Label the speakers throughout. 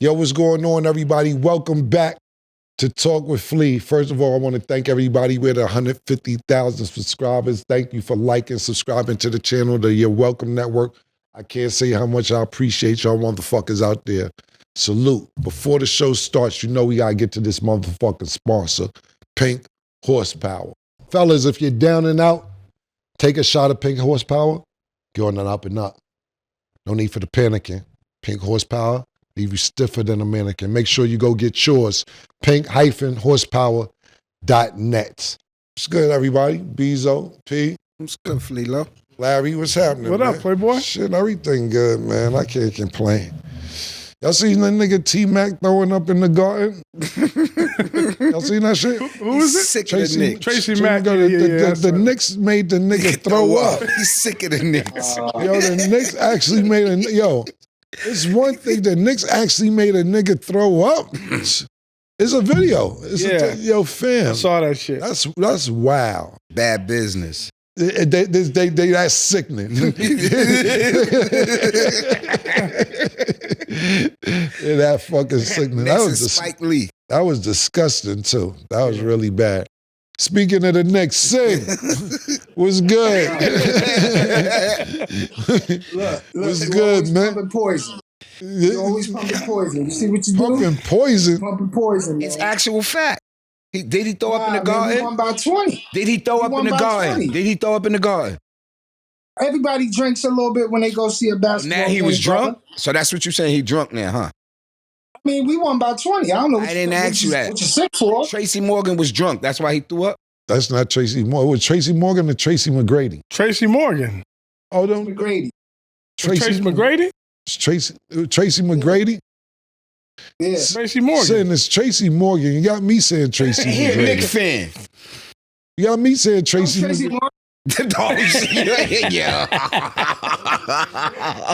Speaker 1: Yo, what's going on, everybody? Welcome back to Talk with Flea. First of all, I want to thank everybody. We're at 150,000 subscribers. Thank you for liking, subscribing to the channel, the Your Welcome Network. I can't say how much I appreciate y'all motherfuckers out there. Salute. Before the show starts, you know we got to get to this motherfucking sponsor, Pink Horsepower. Fellas, if you're down and out, take a shot of Pink Horsepower. Go on and up and up. No need for the panicking. Pink Horsepower, leave you stiffer than a mannequin. Make sure you go get yours. Pink-horsepower.net. What's good, everybody? Bezo, P.
Speaker 2: What's good, Flea?
Speaker 1: Larry, what's happening,
Speaker 3: What
Speaker 1: man?
Speaker 3: up, Playboy?
Speaker 1: Shit, everything good, man. I can't complain. Y'all seen that nigga T-Mac throwing up in the garden? Y'all seen that shit?
Speaker 3: Who is it?
Speaker 2: Sick of the Knicks.
Speaker 3: Tracy Mack.
Speaker 1: The Knicks made the nigga throw up.
Speaker 2: He's sick of the Knicks.
Speaker 1: Yo, the Knicks actually made a... Yo, it's one thing. The Knicks actually made a nigga throw up. It's a video. Yo, fam.
Speaker 3: I saw that shit.
Speaker 1: That's wild.
Speaker 2: Bad business.
Speaker 1: They that's sickening. That fucking sickening. That was
Speaker 2: Spike Lee.
Speaker 1: That was disgusting too. That was really bad. Speaking of the Knicks, Sing, what's good? What's good, man?
Speaker 4: Pumping poison. You always pumping poison. You see what you do?
Speaker 1: Pumping poison.
Speaker 4: Pumping poison.
Speaker 2: It's actual fact. Did he throw up in the
Speaker 4: Man,
Speaker 2: garden?
Speaker 4: we won by 20.
Speaker 2: Did he throw up in the garden? Did he throw up in the garden?
Speaker 4: Everybody drinks a little bit when they go see a basketball
Speaker 2: Now he was
Speaker 4: game,
Speaker 2: drunk?
Speaker 4: brother.
Speaker 2: So that's what you're saying, he drunk now, huh?
Speaker 4: I mean, we won by 20. I don't know.
Speaker 2: I didn't ask you that.
Speaker 4: What you sick for?
Speaker 2: Tracy Morgan was drunk. That's why he threw up?
Speaker 1: That's not Tracy Morgan. It was Tracy Morgan or Tracy McGrady?
Speaker 3: Tracy Morgan.
Speaker 1: Oh, don't
Speaker 4: McGrady.
Speaker 3: Tracy McGrady?
Speaker 1: Tracy McGrady?
Speaker 4: Yeah.
Speaker 3: Tracy Morgan.
Speaker 1: Saying it's Tracy Morgan. You got me saying Tracy
Speaker 2: He a
Speaker 1: McGrady.
Speaker 2: Knicks fan.
Speaker 1: You got me saying Tracy
Speaker 4: Tracy
Speaker 1: McGrady.
Speaker 4: Morgan.
Speaker 2: Oh, shit. Yeah.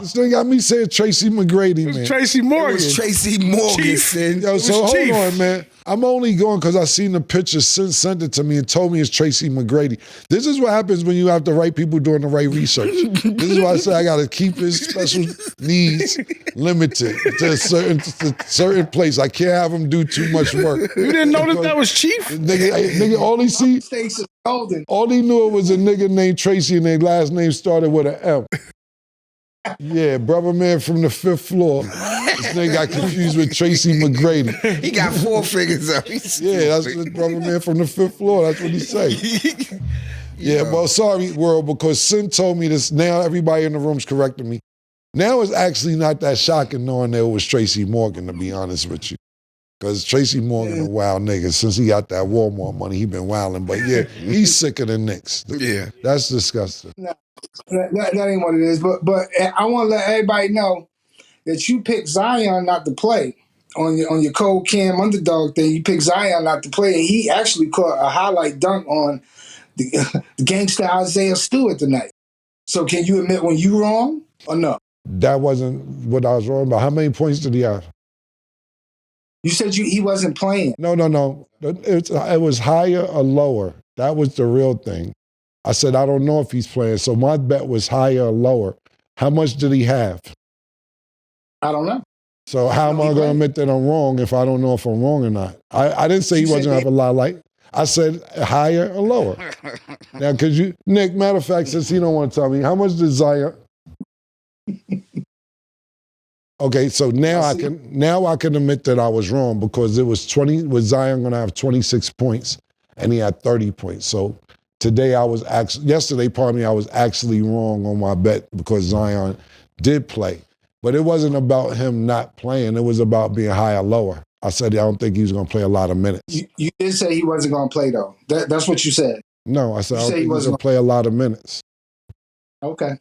Speaker 1: This thing got me saying Tracy McGrady, man.
Speaker 3: Tracy
Speaker 2: It
Speaker 3: Morgan.
Speaker 2: was Tracy Morgan,
Speaker 3: Chief.
Speaker 2: son.
Speaker 1: Yo, so hold
Speaker 3: Chief.
Speaker 1: on, man. I'm only going because I seen the picture, sent it to me and told me it's Tracy McGrady. This is what happens when you have the right people doing the right research. This is why I say I got to keep his special needs limited to a certain place. I can't have him do too much work.
Speaker 3: You didn't know that was Chief?
Speaker 1: Nigga, all he knew it was a nigga named Tracy and their last name started with an M. Yeah, brother man from the 5th floor. This nigga got confused with Tracy McGrady.
Speaker 2: He got 4 fingers up.
Speaker 1: Yeah, that's the brother man from the 5th floor. That's what he say. Yeah, well, sorry, world, because Sen told me this. Now everybody in the room's correcting me. Now it's actually not that shocking knowing that it was Tracy Morgan, to be honest with you. Because Tracy Morgan a wild nigga. Since he got that Walmart money, he been wilding. But yeah, he's sicker than Knicks.
Speaker 2: Yeah.
Speaker 1: That's disgusting.
Speaker 4: No, that ain't what it is. But I want to let everybody know that you picked Zion not to play on your Cold Cam underdog thing. You picked Zion not to play, and he actually caught a highlight dunk on the gangster Isaiah Stewart tonight. So can you admit when you wrong or no?
Speaker 1: That wasn't what I was wrong about. How many points did he have?
Speaker 4: You said he wasn't playing.
Speaker 1: No. It was higher or lower. That was the real thing. I said, I don't know if he's playing. So my bet was higher or lower. How much did he have?
Speaker 4: I don't know.
Speaker 1: So how am I going to admit that I'm wrong if I don't know if I'm wrong or not? I didn't say he wasn't going to have a lot of light. I said higher or lower. Now, because Nick, matter of fact, since he don't want to tell me, how much did Zion? Okay, so now I can admit that I was wrong because it was Zion going to have 26 points and he had 30 points. So yesterday, I was actually wrong on my bet because Zion did play. But it wasn't about him not playing. It was about being higher or lower. I said I don't think he was going to play a lot of minutes.
Speaker 4: You did say he wasn't going to play, though. That's what you said.
Speaker 1: No, I said I don't think he was going to play a lot of minutes.
Speaker 4: Okay.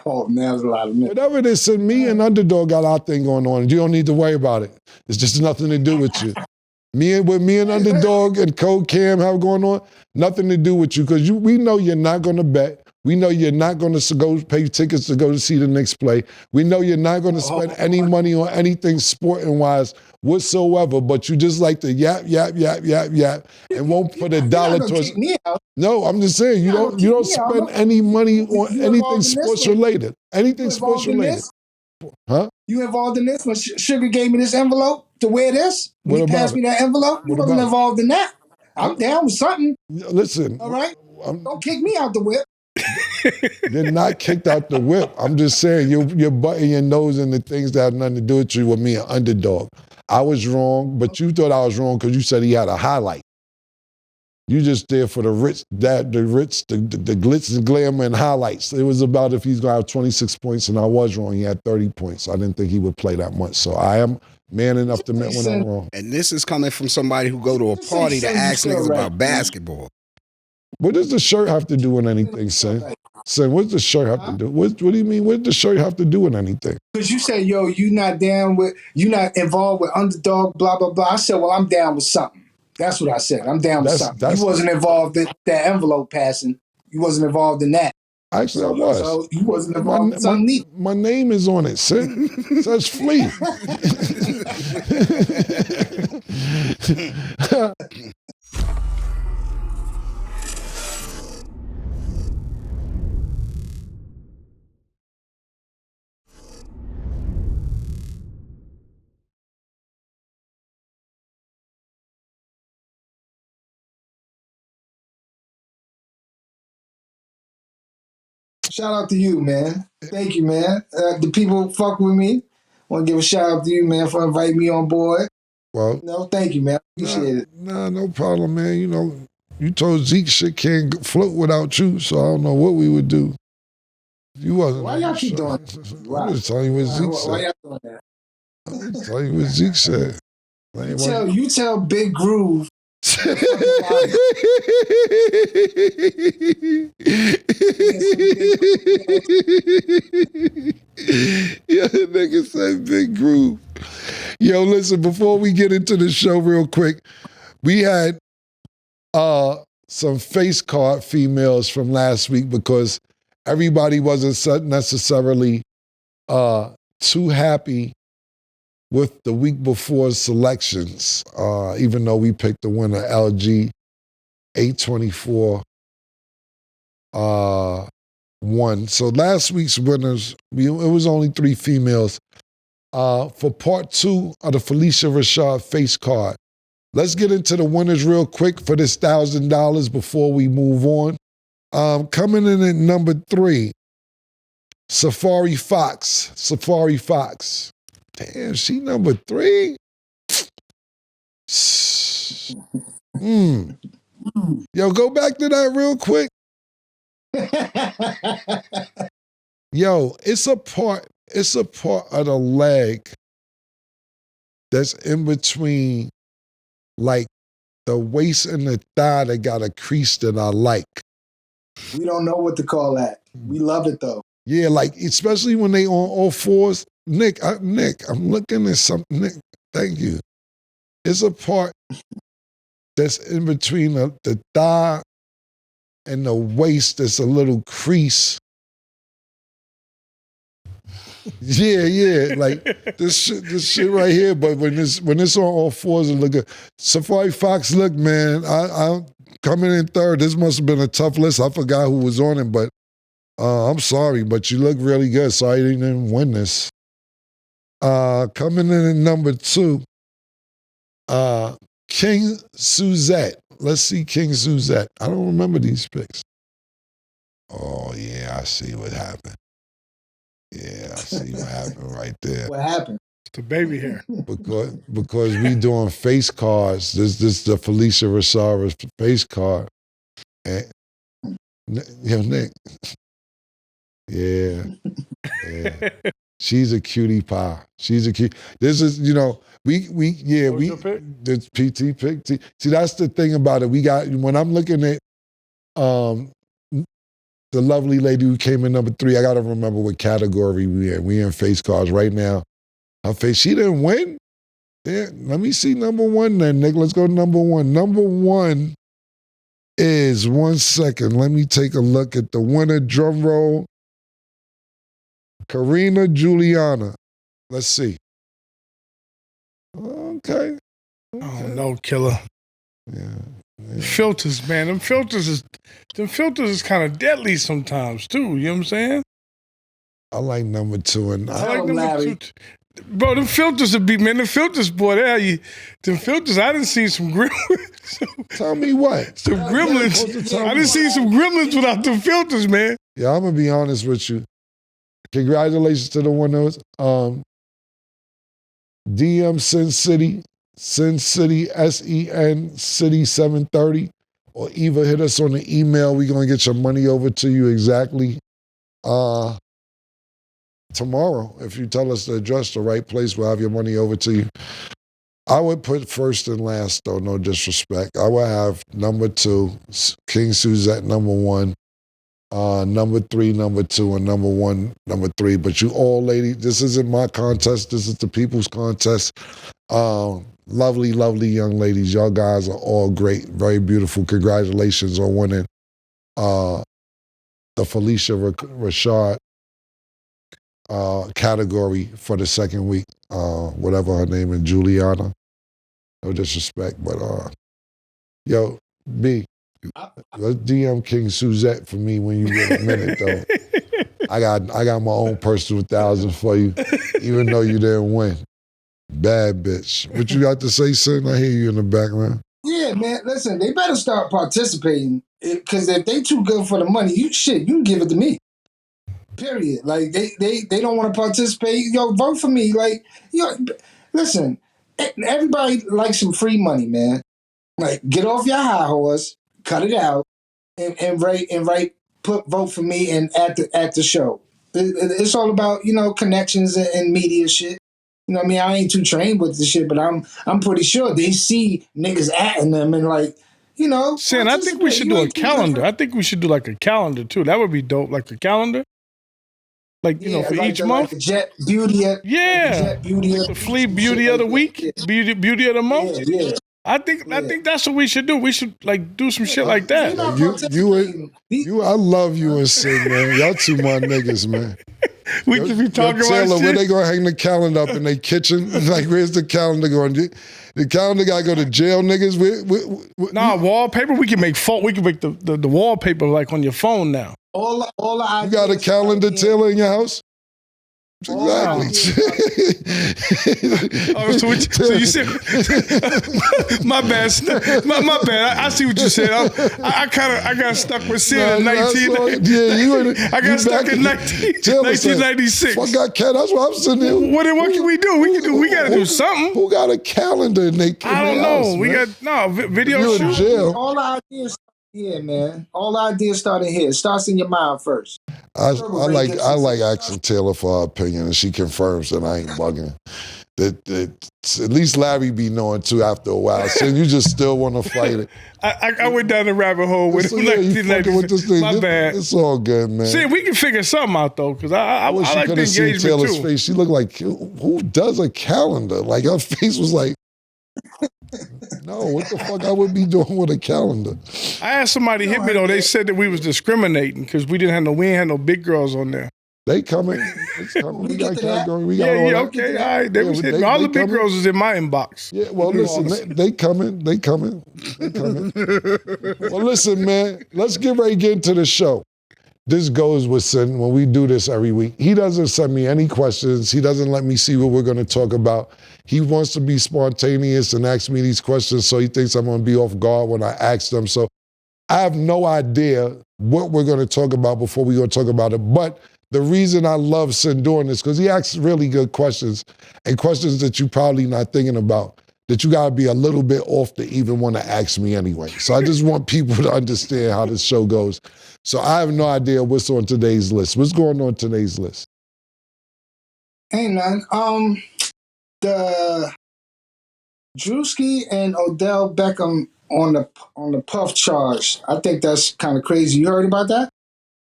Speaker 4: Oh, man, that was a lot of minutes.
Speaker 1: Whatever it is, me and Underdog got our thing going on. You don't need to worry about it. It's just nothing to do with you. Me and Underdog and Code Cam have going on, nothing to do with you because we know you're not going to bet. We know you're not going to go pay tickets to go to see the Knicks play. We know you're not going to spend any money on anything sporting-wise whatsoever, but you just like to yap, and won't put a dollar towards... No, I'm just saying, you don't spend any money on anything sports-related. Anything sports-related. Huh?
Speaker 4: You involved in this when Sugar gave me this envelope to wear this? When
Speaker 1: What
Speaker 4: he passed
Speaker 1: about
Speaker 4: me that envelope? You
Speaker 1: What
Speaker 4: wasn't
Speaker 1: about
Speaker 4: involved in that. I'm down with something.
Speaker 1: Listen,
Speaker 4: All right?
Speaker 1: I'm,
Speaker 4: Don't kick me out the whip.
Speaker 1: you're not kicked out the whip. I'm just saying you're butting your nose into things that have nothing to do with you with me, an underdog. I was wrong, but you thought I was wrong because you said he had a highlight. You just there for the glitz and glamour and highlights. It was about if he's going to have 26 points, and I was wrong. He had 30 points. I didn't think he would play that much. So I am man enough to admit when I'm wrong.
Speaker 2: And this is coming from somebody who go to a party to ask niggas about basketball.
Speaker 1: What does the shirt have to do with anything, Sen? Sen, what does the shirt have to do? What do you mean? What does the shirt have to do with anything?
Speaker 4: Because you say, yo, you not involved with underdog, blah, blah, blah. I said, well, I'm down with something. That's what I said. I'm down with something. You wasn't involved in that envelope passing. You wasn't involved in that.
Speaker 1: Actually, I was.
Speaker 4: So you wasn't involved in something neat.
Speaker 1: My name is on it, Sen. It says Flea.
Speaker 4: Shout out to you, man. Thank you, man. The people fuck with me. Want to give a shout out to you, man, for inviting me on board.
Speaker 1: Well,
Speaker 4: no, thank you, man. Appreciate it.
Speaker 1: No problem, man. You know, you told Zeke shit can't float without you, so I don't know what we would do. You wasn't.
Speaker 4: Why y'all keep doing that?
Speaker 1: I'm just telling you what Zeke said.
Speaker 4: Why y'all doing that?
Speaker 1: I'm just telling you what Zeke said.
Speaker 4: You tell Big Groove.
Speaker 1: Yeah, nigga said Big Groove. Yo, listen, before we get into the show real quick, we had some face card females from last week because everybody wasn't necessarily too happy with the week before selections, even though we picked the winner, LG 824 won. So last week's winners, it was only 3 females. For part 2 of the Felicia Rashad face card, let's get into the winners real quick for this $1,000 before we move on. Coming in at number 3, Safari Fox. Damn, she number 3? Yo, go back to that real quick. Yo, it's a part of the leg that's in between, like, the waist and the thigh that got a crease that I like.
Speaker 4: We don't know what to call that. We love it, though.
Speaker 1: Yeah, like, especially when they on all fours. Nick, I'm looking at something. Nick, thank you. It's a part that's in between the thigh and the waist that's a little crease. Yeah, like this shit right here. But when it's on all fours, it look good. Safari Fox, look, man, I'm coming in third. This must have been a tough list. I forgot who was on it, but I'm sorry, but you look really good. Sorry you didn't win this. Coming in at number 2, King Suzette. Let's see King Suzette. I don't remember these picks. Oh, yeah, I see what happened. Yeah, I see what happened right there.
Speaker 4: What happened?
Speaker 3: It's the baby hair.
Speaker 1: Because we doing face cards. This is the Felicia Rashad face card. And, yo, Nick. Yeah. She's a cutie pie. She's a cute. This is, this PT pick. See, that's the thing about it. We got, when I'm looking at the lovely lady who came in number 3, I got to remember what category we in. We in face cards right now. Her face, she didn't win? Yeah, let me see number 1 then, Nick. Let's go to number 1. Number 1 is, 1 second, let me take a look at the winner. Drum roll. Karina Juliana. Let's see. Okay.
Speaker 3: Oh, no, Killa.
Speaker 1: Yeah.
Speaker 3: Filters, man. Them filters is kind of deadly sometimes, too. You know what I'm saying?
Speaker 1: I like number 2 and
Speaker 3: I like
Speaker 4: Tell him,
Speaker 3: number
Speaker 4: Larry.
Speaker 3: 2. Bro, them filters would be, man. The filters, boy, them filters, I done seen some gremlins.
Speaker 1: Tell me what.
Speaker 3: Some gremlins. I done seen some gremlins without the filters, man.
Speaker 1: Yeah, I'm gonna be honest with you. Congratulations to the winners. DM Sen City, Sen City, SEN City 730, or either hit us on the email. We're gonna get your money over to you exactly tomorrow. If you tell us the address, the right place, we'll have your money over to you. I would put first and last, though, no disrespect. I would have number 2, King Suzette, number 1, number 3, number 2, and number 1, number 3. But you all ladies, this isn't my contest. This is the people's contest. Lovely, lovely young ladies. Y'all guys are all great, very beautiful. Congratulations on winning the Felicia Rashad category for the second week. Whatever her name is, Juliana. No disrespect, but yo, B, let's DM King Suzette for me when you get a minute, though. I got my own personal 1,000 for you, even though you didn't win. Bad bitch. What you got to say, son? I hear you in the background.
Speaker 4: Yeah, man. Listen, they better start participating, because if they too good for the money, you can give it to me. Period. Like they don't want to participate. Yo, vote for me. Like, yo, listen. Everybody likes some free money, man. Like, get off your high horse, cut it out, and vote for me and at the show. It's all about, connections and media shit. You know what I mean? I ain't too trained with the shit, but I'm pretty sure they see niggas atting them and like,
Speaker 3: Sen, I think we should do a calendar. I think we should do like a calendar too. That would be dope. Like a calendar. Like, for like each month?
Speaker 4: Like the Jet Beauty of,
Speaker 3: the Flea Beauty of the week, beauty of the month.
Speaker 4: Yeah.
Speaker 3: I think that's what we should do. We should like do some shit like that.
Speaker 1: I love you and Sig, man. Y'all two my niggas, man.
Speaker 3: We could be talking about shit.
Speaker 1: Where they gonna hang the calendar up in their kitchen? Like, where's the calendar going? The calendar gotta go to jail, niggas.
Speaker 3: Wallpaper. We can make the wallpaper like on your phone now.
Speaker 4: All the
Speaker 1: you got a calendar, Taylor, in your house? Exactly.
Speaker 3: So you said, my bad. My bad. I see what you said. I got stuck with Sen in 19. I got stuck in 1996.
Speaker 1: Fuck got cat. That's what I'm sitting there.
Speaker 3: What can we do? We got to do something.
Speaker 1: Who got a calendar in their
Speaker 3: I don't know. We got video shoot.
Speaker 1: In jail.
Speaker 4: All the ideas. Yeah, man. All ideas start in here. It starts in your mind first.
Speaker 1: I like asking Taylor for her opinion, and she confirms that I ain't bugging. That at least Larry be knowing too after a while. So you just still want to fight it.
Speaker 3: I went down the rabbit hole with him.
Speaker 1: With this thing.
Speaker 3: My bad.
Speaker 1: It's all good, man.
Speaker 3: See, we can figure something out though, because I like the engagement
Speaker 1: Taylor's
Speaker 3: too.
Speaker 1: face. She looked like, who does a calendar? Like, her face was like, no, what the fuck I would be doing with a calendar?
Speaker 3: I had somebody hit me though. They said that we was discriminating because we ain't had no big girls on there.
Speaker 1: They coming. It's coming. We got category. We got
Speaker 3: okay. All right. They was hitting me. All the big girls was in my inbox.
Speaker 1: Yeah, well, listen, they coming. Well, listen, man, let's get into the show. This goes with Sen when we do this every week. He doesn't send me any questions. He doesn't let me see what we're going to talk about. He wants to be spontaneous and ask me these questions, so he thinks I'm going to be off guard when I ask them. So I have no idea what we're going to talk about before we're going to talk about it. But the reason I love Sen doing this, because he asks really good questions, and questions that you're probably not thinking about, that you got to be a little bit off to even want to ask me anyway. So I just want people to understand how this show goes. So I have no idea what's on today's list. What's going on today's list?
Speaker 4: Ain't none. The Druski and Odell Beckham on the puff charge. I think that's kind of crazy. You heard about that?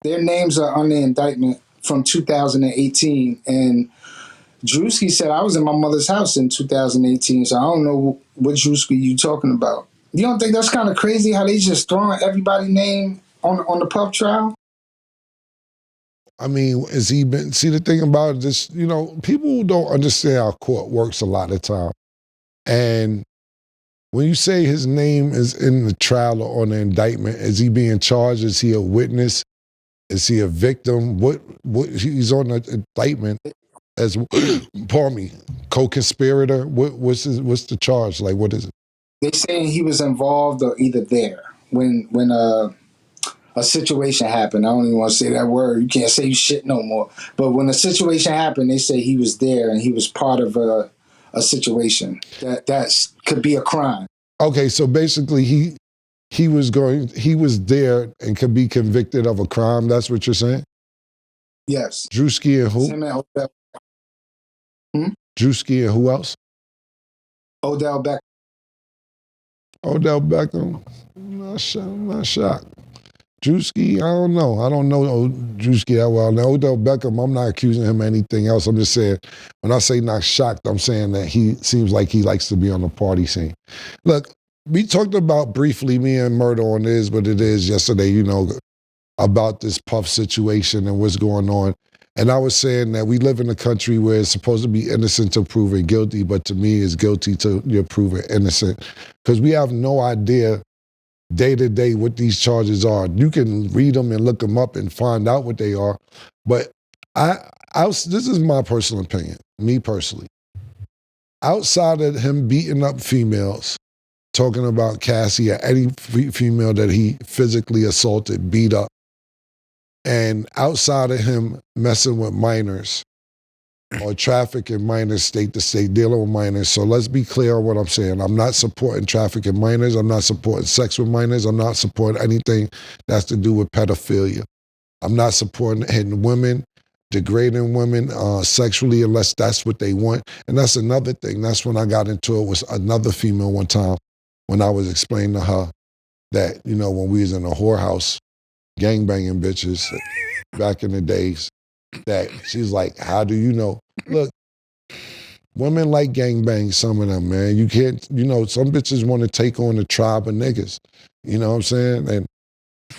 Speaker 4: Their names are on the indictment from 2018, and Druski said, I was in my mother's house in 2018, so I don't know what Druski you talking about. You don't think that's kind of crazy how they just throwing everybody's name on the puff trial?
Speaker 1: I mean, has he been, see the thing about it, this, people don't understand how court works a lot of time. And when you say his name is in the trial or on the indictment, is he being charged? Is he a witness? Is he a victim? What he's on an indictment as, pardon me, co-conspirator? What's the charge? Like, what is it?
Speaker 4: They saying he was involved or either there when a situation happened. I don't even want to say that word. You can't say shit no more. But when a situation happened, they say he was there and he was part of a situation that could be a crime. Okay,
Speaker 1: so basically he was there and could be convicted of a crime. That's what you're saying?
Speaker 4: Yes.
Speaker 1: Druski and who? Druski and who else?
Speaker 4: Odell Beckham.
Speaker 1: Odell Beckham? I'm not shocked. Druski, I don't know. I don't know Druski that well. Now, Odell Beckham, I'm not accusing him of anything else. I'm just saying, when I say not shocked, I'm saying that he seems like he likes to be on the party scene. Look, we talked about briefly, me and Murder on Is What It Is yesterday, about this Puff situation and what's going on. And I was saying that we live in a country where it's supposed to be innocent till proven guilty, but to me, it's guilty till you're proven innocent. Because we have no idea day to day what these charges are. You can read them and look them up and find out what they are. But this is my personal opinion, me personally. Outside of him beating up females, talking about Cassie or any female that he physically assaulted, beat up, and outside of him messing with minors or trafficking minors state to state, dealing with minors. So let's be clear on what I'm saying. I'm not supporting trafficking minors. I'm not supporting sex with minors. I'm not supporting anything that's to do with pedophilia. I'm not supporting hitting women, degrading women sexually unless that's what they want. And that's another thing. That's when I got into it with another female one time when I was explaining to her that, when we was in a whorehouse, gangbanging bitches back in the days, that she's like, how do you know? Look, women like gangbang, some of them, man. You can't, some bitches want to take on a tribe of niggas. You know what I'm saying? And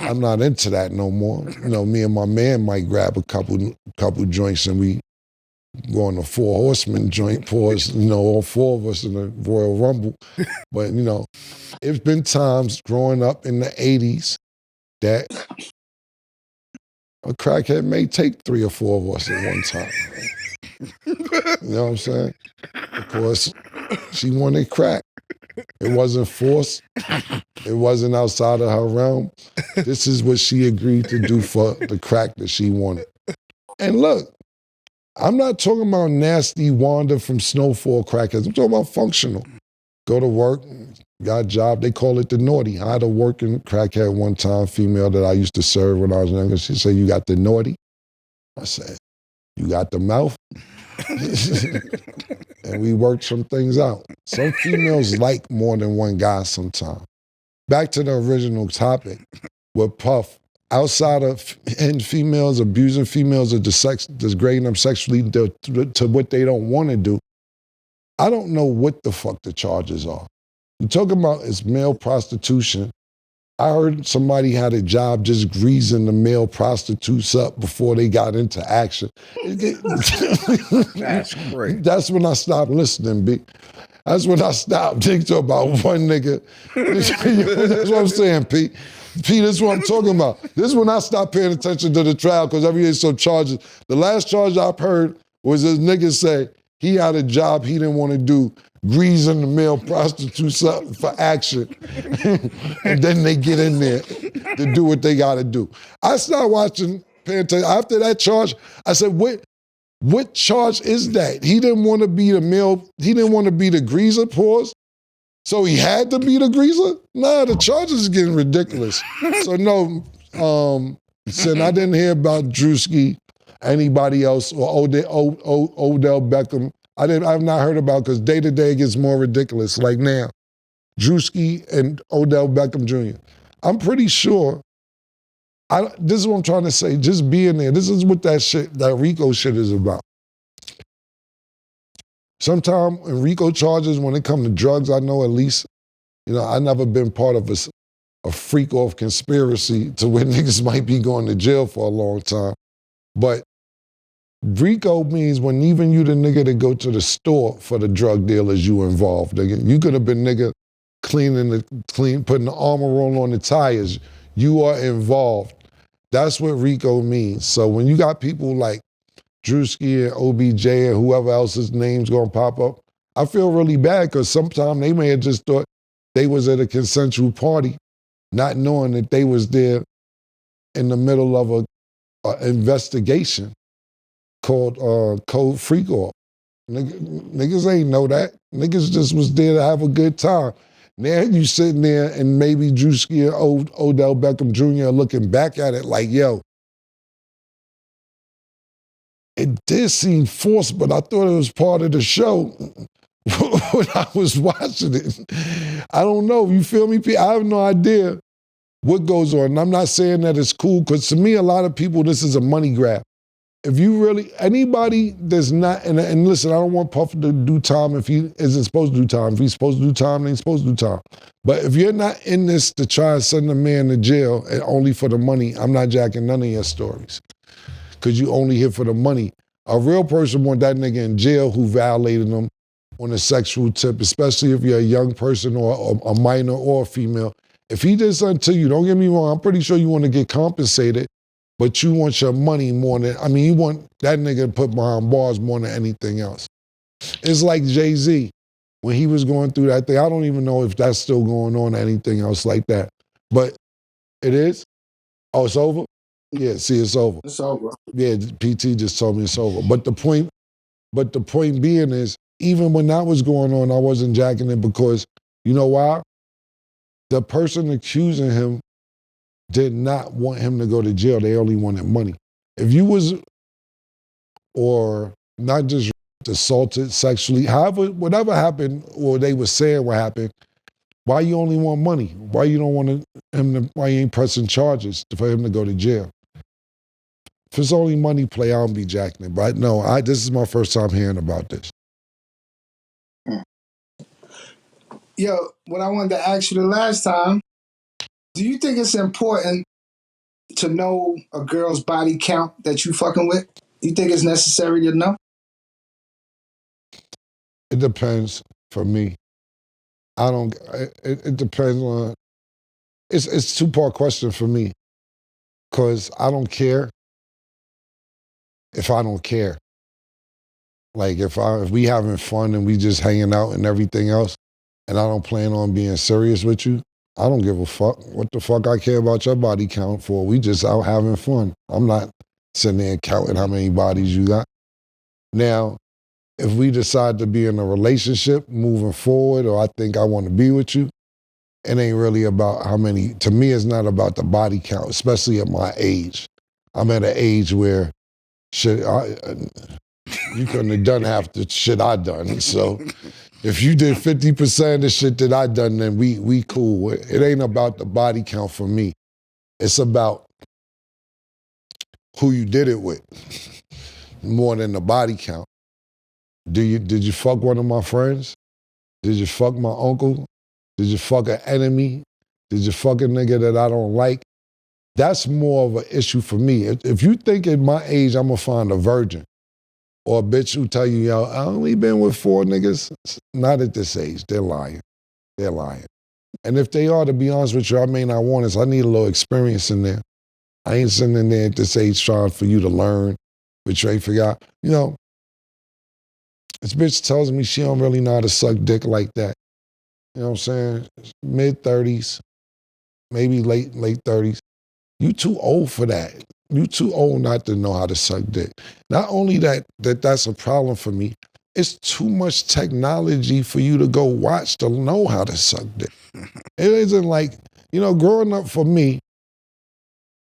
Speaker 1: I'm not into that no more. Me and my man might grab a couple joints and we go on a 4 horsemen joint for us, all 4 of us in the Royal Rumble. But, it's been times growing up in the 80s that a crackhead may take 3 or 4 of us at one time. You know what I'm saying? Of course, she wanted crack. It wasn't forced. It wasn't outside of her realm. This is what she agreed to do for the crack that she wanted. And look, I'm not talking about nasty Wanda from Snowfall crackheads. I'm talking about functional. Go to work, got a job. They call it the naughty. I had a working crackhead one time, female that I used to serve when I was younger. She said, you got the naughty? I said, you got the mouth? And we worked some things out. Some females like more than one guy sometimes. Back to the original topic with Puff. Outside of females, abusing females or degrading them sexually to what they don't want to do, I don't know what the fuck the charges are. You're talking about is male prostitution. I heard somebody had a job just greasing the male prostitutes up before they got into action.
Speaker 2: That's great.
Speaker 1: That's when I stopped listening, B. That's when I stopped thinking about one nigga. That's what I'm saying, Pete. Pete, this is what I'm talking about. This is when I stopped paying attention to the trial because every day some charges. The last charge I've heard was this nigga say he had a job he didn't want to do, greasing the male prostitutes up for action. And then they get in there to do what they got to do. I started watching, paying attention. After that charge, I said, what charge is that? He didn't want to be the male, he didn't want to be the greaser, pause. So he had to be the greaser? Nah, the charges is getting ridiculous. So no, Sen, I didn't hear about Druski, anybody else, or Odell Beckham. I've not heard about because day to day it gets more ridiculous. Like now, Druski and Odell Beckham Jr. I'm pretty sure, this is what I'm trying to say, just being there, this is what that RICO shit is about. Sometimes in RICO charges, when it comes to drugs, I know at least, I've never been part of a freak-off conspiracy to where niggas might be going to jail for a long time. But RICO means when even you the nigga that go to the store for the drug dealers you involved. Nigga. You could have been nigga putting the armor roll on the tires. You are involved. That's what RICO means. So when you got people like Druski and OBJ and whoever else's name's gonna pop up, I feel really bad because sometimes they may have just thought they was at a consensual party, not knowing that they was there in the middle of a investigation called Code Freak Off. Niggas ain't know that. Niggas just was there to have a good time. Now you sitting there and maybe Druski and Odell Beckham Jr. are looking back at it like, yo, it did seem forced, but I thought it was part of the show when I was watching it. I don't know, you feel me? I have no idea what goes on. And I'm not saying that it's cool, because to me, a lot of people, this is a money grab. If you really, anybody that's not, and listen, I don't want Puff to do time if he isn't supposed to do time. If he's supposed to do time, then he's supposed to do time. But if you're not in this to try and send a man to jail and only for the money, I'm not jacking none of your stories. Because you only here for the money. A real person want that nigga in jail who violated them on a sexual tip, especially if you're a young person or a minor or a female. If he did something to you, don't get me wrong, I'm pretty sure you want to get compensated, but you want your money more than, you want that nigga to put behind bars more than anything else. It's like Jay-Z, when he was going through that thing. I don't even know if that's still going on or anything else like that. But it is? Oh, it's over? Yeah, see, it's over.
Speaker 4: It's over.
Speaker 1: Yeah, PT just told me it's over. But the point being is, even when that was going on, I wasn't jacking it because, you know why? The person accusing him did not want him to go to jail. They only wanted money. If you was, or not just assaulted sexually, however, whatever happened, or they were saying what happened, why you only want money? Why you don't want why you ain't pressing charges for him to go to jail? If it's only money play, I don't be jacking it. But no, this is my first time hearing about this.
Speaker 4: Yo, what I wanted to ask you the last time, do you think it's important to know a girl's body count that you fucking with? You think it's necessary to know?
Speaker 1: It depends for me. It depends on, it's a two-part question for me. Because I don't care if I don't care. Like if we having fun and we just hanging out and everything else, and I don't plan on being serious with you, I don't give a fuck. What the fuck I care about your body count for? We just out having fun. I'm not sitting there counting how many bodies you got. Now, if we decide to be in a relationship moving forward, or I think I want to be with you, it ain't really about how many. To me, it's not about the body count, especially at my age. I'm at an age where you couldn't have done half the shit I done. So if you did 50% of the shit that I done, then we cool. It ain't about the body count for me. It's about who you did it with, more than the body count. Did you fuck one of my friends? Did you fuck my uncle? Did you fuck an enemy? Did you fuck a nigga that I don't like? That's more of an issue for me. If you think at my age I'm gonna find a virgin or a bitch who tell you, yo, I only been with 4 niggas, not at this age. They're lying. They're lying. And if they are, to be honest with you, I may not want it. So I need a little experience in there. I ain't sitting in there at this age trying for you to learn, but you ain't figure out, this bitch tells me she don't really know how to suck dick like that. You know what I'm saying? Mid-30s, maybe late 30s. You too old for that. You too old not to know how to suck dick. Not only that's a problem for me, it's too much technology for you to go watch to know how to suck dick. It isn't like, growing up for me,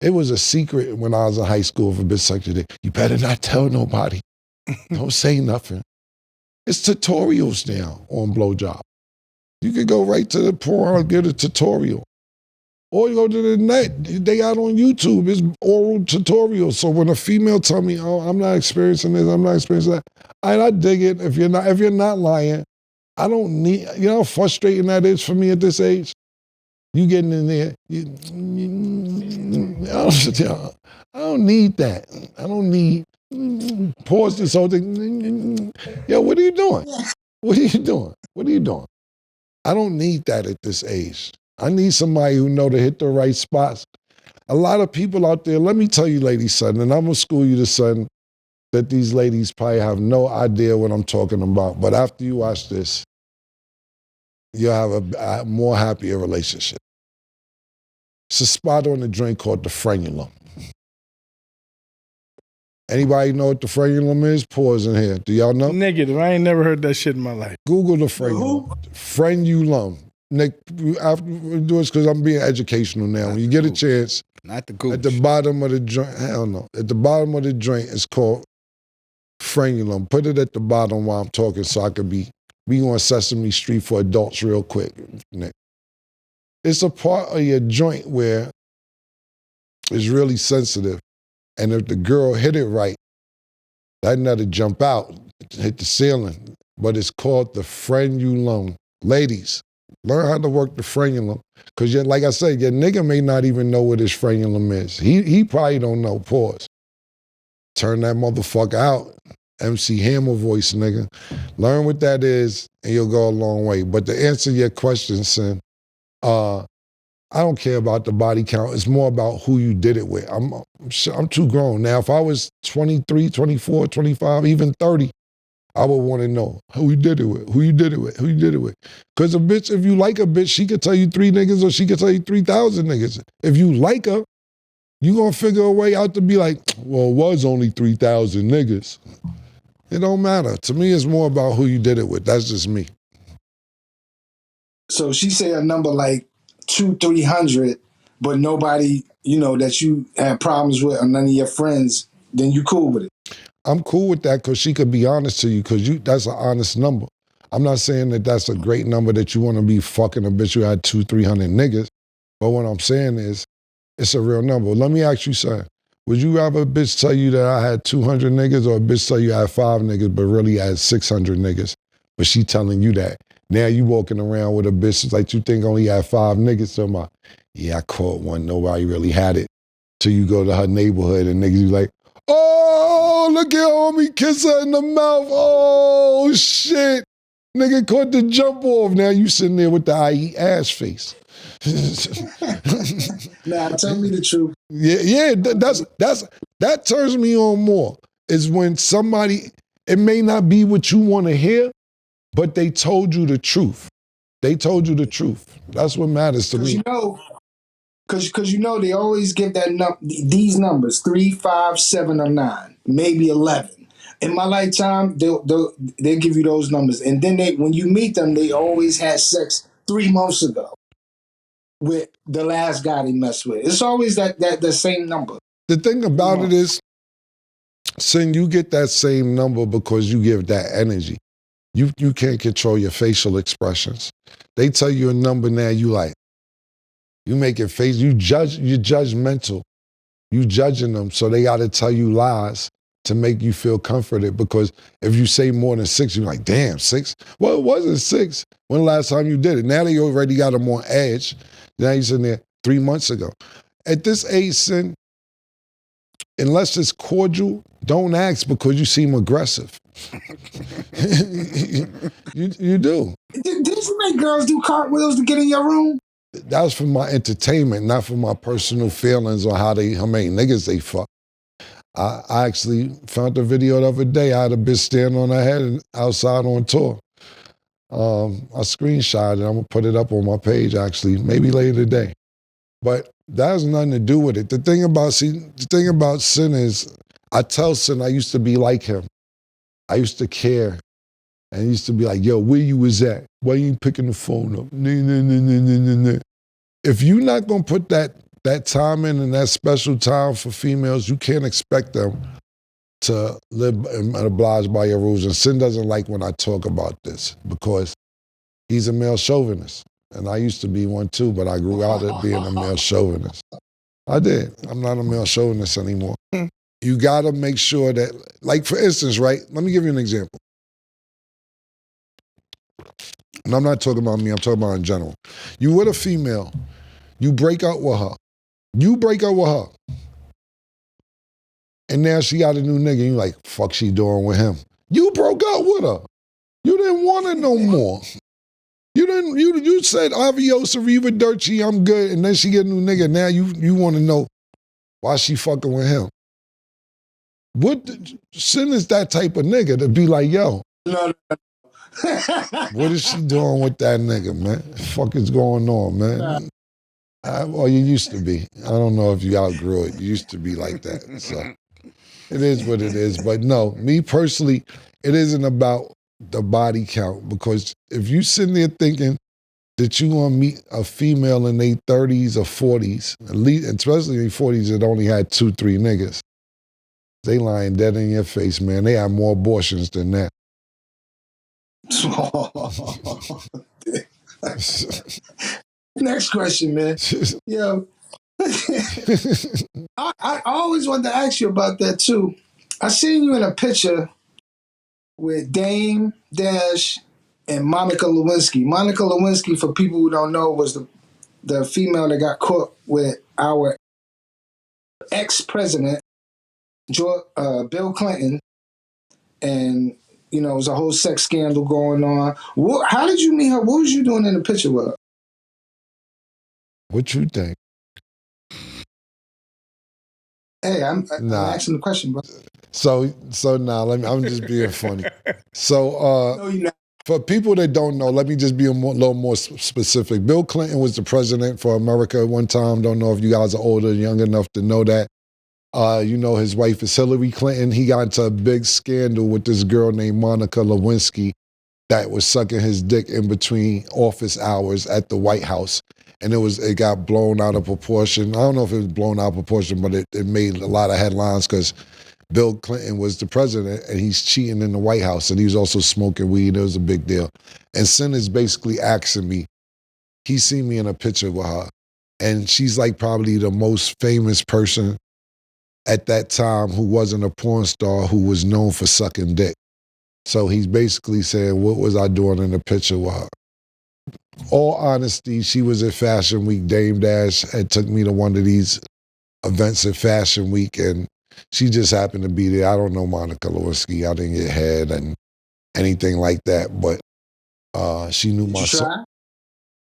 Speaker 1: it was a secret when I was in high school if a bitch sucked your dick. You better not tell nobody. Don't say nothing. It's tutorials now on blowjob. You could go right to the porn and get a tutorial. Or you go to the net, they out on YouTube, it's oral tutorials. So when a female tell me, oh, I'm not experiencing this, I'm not experiencing that, I dig it. If you're not lying, I don't need, how frustrating that is for me at this age? You getting in there, I don't need that. I don't need, pause this whole thing. Yo, what are you doing? What are you doing? What are you doing? I don't need that at this age. I need somebody who know to hit the right spots. A lot of people out there, let me tell you, ladies, son, and I'm going to school you to son, that these ladies probably have no idea what I'm talking about. But after you watch this, you'll have a more happier relationship. It's a spot on the drink called the frenulum. Anybody know what the frenulum is? Pause in here. Do y'all know?
Speaker 3: Negative. I ain't never heard that shit in my life.
Speaker 1: Google the frenulum. Frenulum. Nick, after we do this because I'm being educational now. When you get a chance,
Speaker 2: not the Google.
Speaker 1: At the bottom of the joint, hell no. At the bottom of the joint, it's called frenulum. Put it at the bottom while I'm talking so I could be on Sesame Street for adults real quick, Nick. It's a part of your joint where it's really sensitive. And if the girl hit it right, that nut'll jump out, hit the ceiling. But it's called the frenulum. Ladies, learn how to work the frenulum. Because like I said, your nigga may not even know what his frenulum is. He probably don't know. Pause. Turn that motherfucker out. MC Hammer voice, nigga. Learn what that is, and you'll go a long way. But to answer your question, Sen, I don't care about the body count. It's more about who you did it with. I'm too grown. Now, if I was 23, 24, 25, even 30, I would want to know who you did it with, who you did it with, who you did it with. Because a bitch, if you like a bitch, she could tell you 3 niggas or she could tell you 3,000 niggas. If you like her, you gonna figure a way out to be like, well, it was only 3,000 niggas. It don't matter. To me, it's more about who you did it with. That's just me.
Speaker 4: So she say a number like 200-300, but nobody, that you had problems with or none of your friends, then you cool with it.
Speaker 1: I'm cool with that because she could be honest to you because that's an honest number. I'm not saying that that's a great number that you want to be fucking a bitch who had 200-300 niggas, but what I'm saying is it's a real number. Let me ask you something. Would you rather a bitch tell you that I had 200 niggas or a bitch tell you I had 5 niggas but really I had 600 niggas, but she telling you that? Now you walking around with a bitch like you think only had 5 niggas. So I'm yeah, I caught one. Nobody really had it. Till you go to her neighborhood and niggas be like, oh, look at homie kiss her in the mouth. Oh, shit. Nigga caught the jump off. Now you sitting there with the I eat ass face.
Speaker 4: Nah, tell me the truth.
Speaker 1: Yeah, that turns me on more. Is when somebody, it may not be what you want to hear, but they told you the truth. They told you the truth. That's what matters to me.
Speaker 4: Because they always give these numbers 3, 5, 7, or 9, maybe 11. In my lifetime, they'll give you those numbers, and then when you meet them, they always had sex 3 months ago with the last guy they messed with. It's always the same number.
Speaker 1: The thing about it is, Sen, you get that same number because you give that energy. You can't control your facial expressions. They tell you a number now, you make it face, you're judgmental. You judging them, so they gotta tell you lies to make you feel comforted, because if you say more than 6, you're like, damn, 6? Well, it wasn't 6. When the last time you did it? Now they already got them on edge. Now you're sitting there 3 months ago. At this age, Sen, unless it's cordial, don't ask because you seem aggressive. you do.
Speaker 4: Did you make girls do cartwheels to get in your room?
Speaker 1: That was for my entertainment, not for my personal feelings on how many niggas they fuck. I actually found the video the other day. I had a bitch standing on her head outside on tour. I screenshot it. I'm gonna put it up on my page actually, maybe later today. But that has nothing to do with it. The thing about Sen is, I tell Sen I used to be like him. I used to care. And he used to be like, yo, where you was at? Why you ain't picking the phone up? Nah. If you're not gonna put that time in and that special time for females, you can't expect them to live and oblige by your rules. And Sen doesn't like when I talk about this because he's a male chauvinist. And I used to be one too, but I grew out of being a male chauvinist. I did. I'm not a male chauvinist anymore. You gotta make sure that, like for instance, right? Let me give you an example. And I'm not talking about me, I'm talking about in general. You with a female, you break up with her. And now she got a new nigga, and you're like, fuck she doing with him? You broke up with her. You didn't want her no more. You said Avios Arrivederci, I'm good, and then she get a new nigga. Now you want to know why she fucking with him. Sin is that type of nigga to be like, yo.
Speaker 4: No.
Speaker 1: What is she doing with that nigga, man? The fuck is going on, man? Well, you used to be. I don't know if you outgrew it. You used to be like that. So it is what it is. But no, me personally, it isn't about the body count, because if you sitting there thinking that you gonna meet a female in their 30s or 40s, at least, especially in their 40s that only had 2-3 niggas, they lying dead in your face, man. They have more abortions than that.
Speaker 4: Next question, man. Yo, I always wanted to ask you about that too. I seen you in a picture with Dame Dash and Monica Lewinsky. Monica Lewinsky, for people who don't know, was the female that got caught with our ex-president, Bill Clinton, and it was a whole sex scandal going on. How did you meet her? What was you doing in the picture with her?
Speaker 1: What you think?
Speaker 4: Hey, I'm asking the question, bro.
Speaker 1: So now I'm just being funny. So
Speaker 4: no, you're not.
Speaker 1: For people that don't know, let me just be little more specific. Bill Clinton was the president for America at one time. Don't know if you guys are older, young enough to know that. His wife is Hillary Clinton. He got into a big scandal with this girl named Monica Lewinsky that was sucking his dick in between office hours at the White House. And it got blown out of proportion. I don't know if it was blown out of proportion, but it made a lot of headlines because Bill Clinton was the president and he's cheating in the White House, and he was also smoking weed. It was a big deal. And Sen is basically asking me, he seen me in a picture with her, and she's like probably the most famous person at that time who wasn't a porn star who was known for sucking dick. So he's basically saying, what was I doing in the picture with her? All honesty, she was at Fashion Week. Dame Dash had took me to one of these events at Fashion Week, and she just happened to be there. I don't know Monica Lewinsky. I didn't get head and anything like that, but she knew my son.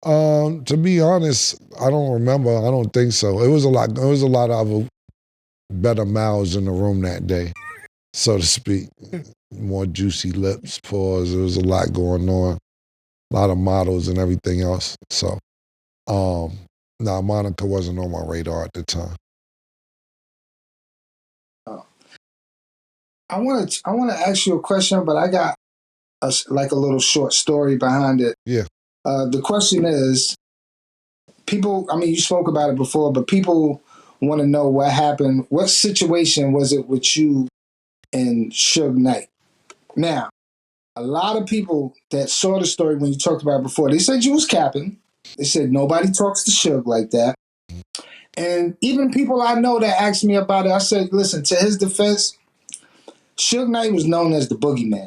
Speaker 1: To be honest, I don't remember. I don't think so. It was a lot. There was a lot of better mouths in the room that day, so to speak. More juicy lips, pause. There was a lot going on. A lot of models and everything else. So, Monica wasn't on my radar at the time.
Speaker 4: I want to ask you a question, but I got a little short story behind it.
Speaker 1: Yeah.
Speaker 4: The question is, people, you spoke about it before, but people want to know what happened. What situation was it with you and Suge Knight? Now, a lot of people that saw the story when you talked about it before, they said you was capping. They said nobody talks to Suge like that. And even people I know that asked me about it, I said, listen, to his defense, Suge Knight was known as the boogeyman.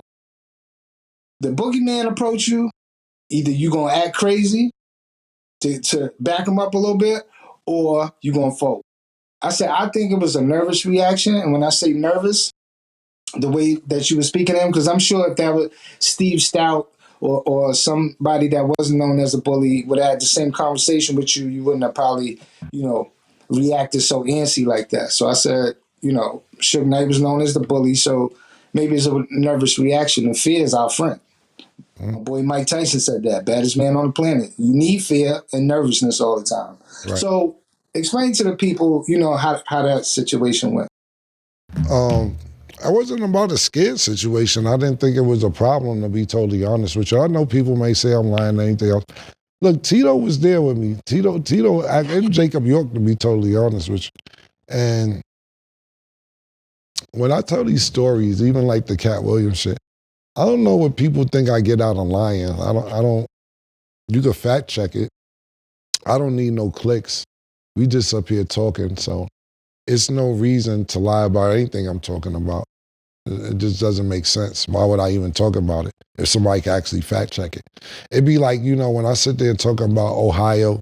Speaker 4: The boogeyman approach you, either you going to act crazy to back him up a little bit, or you going to fold. I said, I think it was a nervous reaction. And when I say nervous, the way that you were speaking to him, because I'm sure if that was Steve Stout or somebody that wasn't known as a bully would have had the same conversation with you, you wouldn't have probably, reacted so antsy like that. So I said, Suge Knight was known as the bully, so maybe it's a nervous reaction, and fear is our friend. My boy Mike Tyson said that, baddest man on the planet. You need fear and nervousness all the time. Right. So explain to the people, how that situation went.
Speaker 1: I wasn't about a scared situation. I didn't think it was a problem, to be totally honest with you. I know people may say I'm lying or anything else. Look, Tito was there with me. Tito, and Jacob York, to be totally honest with you. And when I tell these stories, even like the Cat Williams shit, I don't know what people think I get out of lying. I don't, you can fact check it. I don't need no clicks. We just up here talking, so it's no reason to lie about anything I'm talking about. It just doesn't make sense. Why would I even talk about it if somebody can actually fact check it? It'd be like, when I sit there and talk about Ohio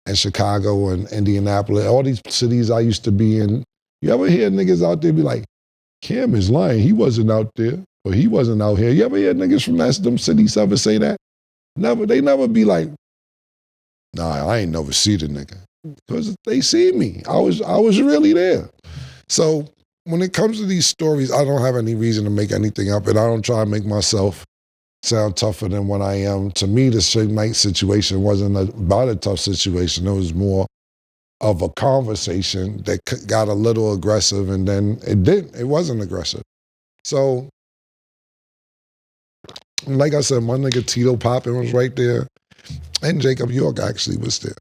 Speaker 1: and Chicago and Indianapolis, all these cities I used to be in, you ever hear niggas out there be like, Cam is lying, he wasn't out there, or he wasn't out here. You ever hear niggas from them cities ever say that? They never be like, nah, I ain't never see the nigga. Because they see me. I was really there. So when it comes to these stories, I don't have any reason to make anything up, and I don't try to make myself sound tougher than what I am. To me, the Suge Knight situation wasn't about a tough situation. It was more of a conversation that got a little aggressive, and then it wasn't aggressive. So, like I said, my nigga Tito Poppin was right there, and Jacob York actually was there.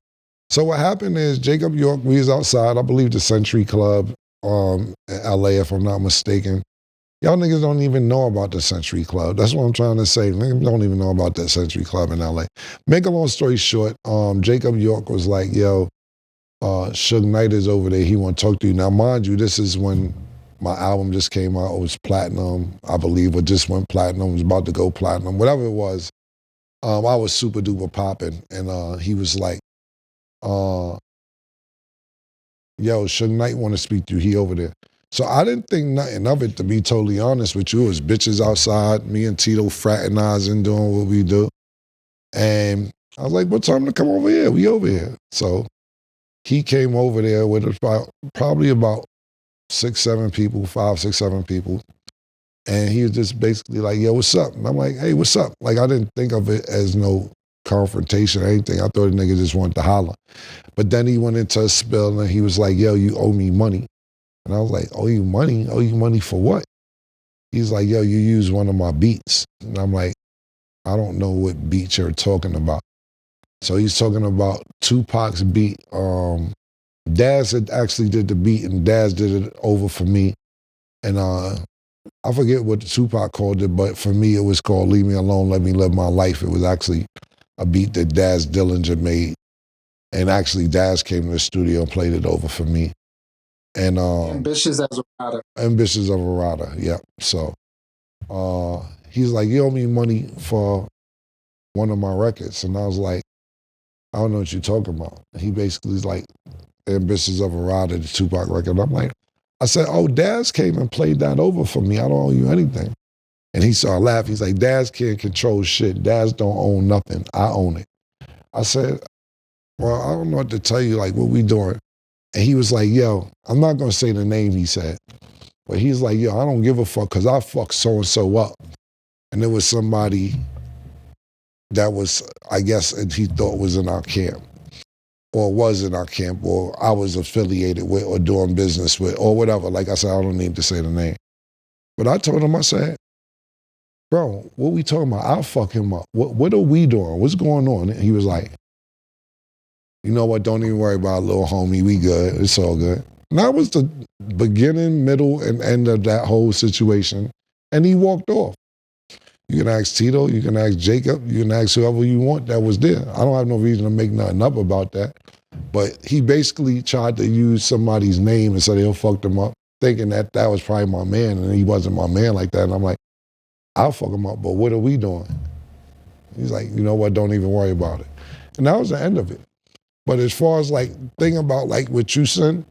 Speaker 1: So what happened is Jacob York, we was outside, I believe the Century Club in LA, if I'm not mistaken. Y'all niggas don't even know about the Century Club. That's what I'm trying to say. Niggas don't even know about that Century Club in LA. Make a long story short, Jacob York was like, yo, Suge Knight is over there. He want to talk to you. Now, mind you, this is when my album just came out. It was platinum, I believe, or just went platinum. It was about to go platinum. Whatever it was, I was super duper popping. And he was like, yo, Suge Knight want to speak to you. He over there. So I didn't think nothing of it, to be totally honest with you. It was bitches outside, me and Tito fraternizing, doing what we do. And I was like, what time to come over here? We over here. So he came over there with probably about 6, 7 people, 5, 6, 7 people. And he was just basically like, yo, what's up? And I'm like, hey, what's up? Like, I didn't think of it as no confrontation or anything. I thought the nigga just wanted to holler. But then he went into a spill and he was like, yo, you owe me money. And I was like, owe you money? Owe you money for what? He's like, yo, you used one of my beats. And I'm like, I don't know what beat you're talking about. So he's talking about Tupac's beat. Daz had actually did the beat, and Daz did it over for me. And I forget what Tupac called it, but for me it was called Leave Me Alone, Let Me Live My Life. It was actually a beat that Daz Dillinger made. And actually Daz came to the studio and played it over for me. And
Speaker 4: Ambitious as a rider.
Speaker 1: Ambitious of a rider, yeah. So he's like, you owe me money for one of my records. And I was like, I don't know what you're talking about. He basically is like, Ambitious of a rider, the Tupac record. I'm like, I said, oh, Daz came and played that over for me. I don't owe you anything. And he started laughing. He's like, Daz can't control shit. Daz don't own nothing. I own it. I said, well, I don't know what to tell you, like, what we doing? And he was like, yo, I'm not going to say the name, he said. But he's like, yo, I don't give a fuck because I fucked so-and-so up. And there was somebody that was, I guess, he thought was in our camp. Or was in our camp, or I was affiliated with, or doing business with, or whatever. Like I said, I don't need to say the name. But I told him, I said, bro, what we talking about? I'll fuck him up. What are we doing? What's going on? And he was like, you know what, don't even worry about it, little homie, we good, it's all good. And that was the beginning, middle, and end of that whole situation. And he walked off. You can ask Tito, you can ask Jacob, you can ask whoever you want that was there. I don't have no reason to make nothing up about that. But he basically tried to use somebody's name and said he'll fuck them up, thinking that that was probably my man, and he wasn't my man like that. And I'm like, I'll fuck him up, but what are we doing? He's like, you know what, don't even worry about it. And that was the end of it. But as far as like thinking about like what you said,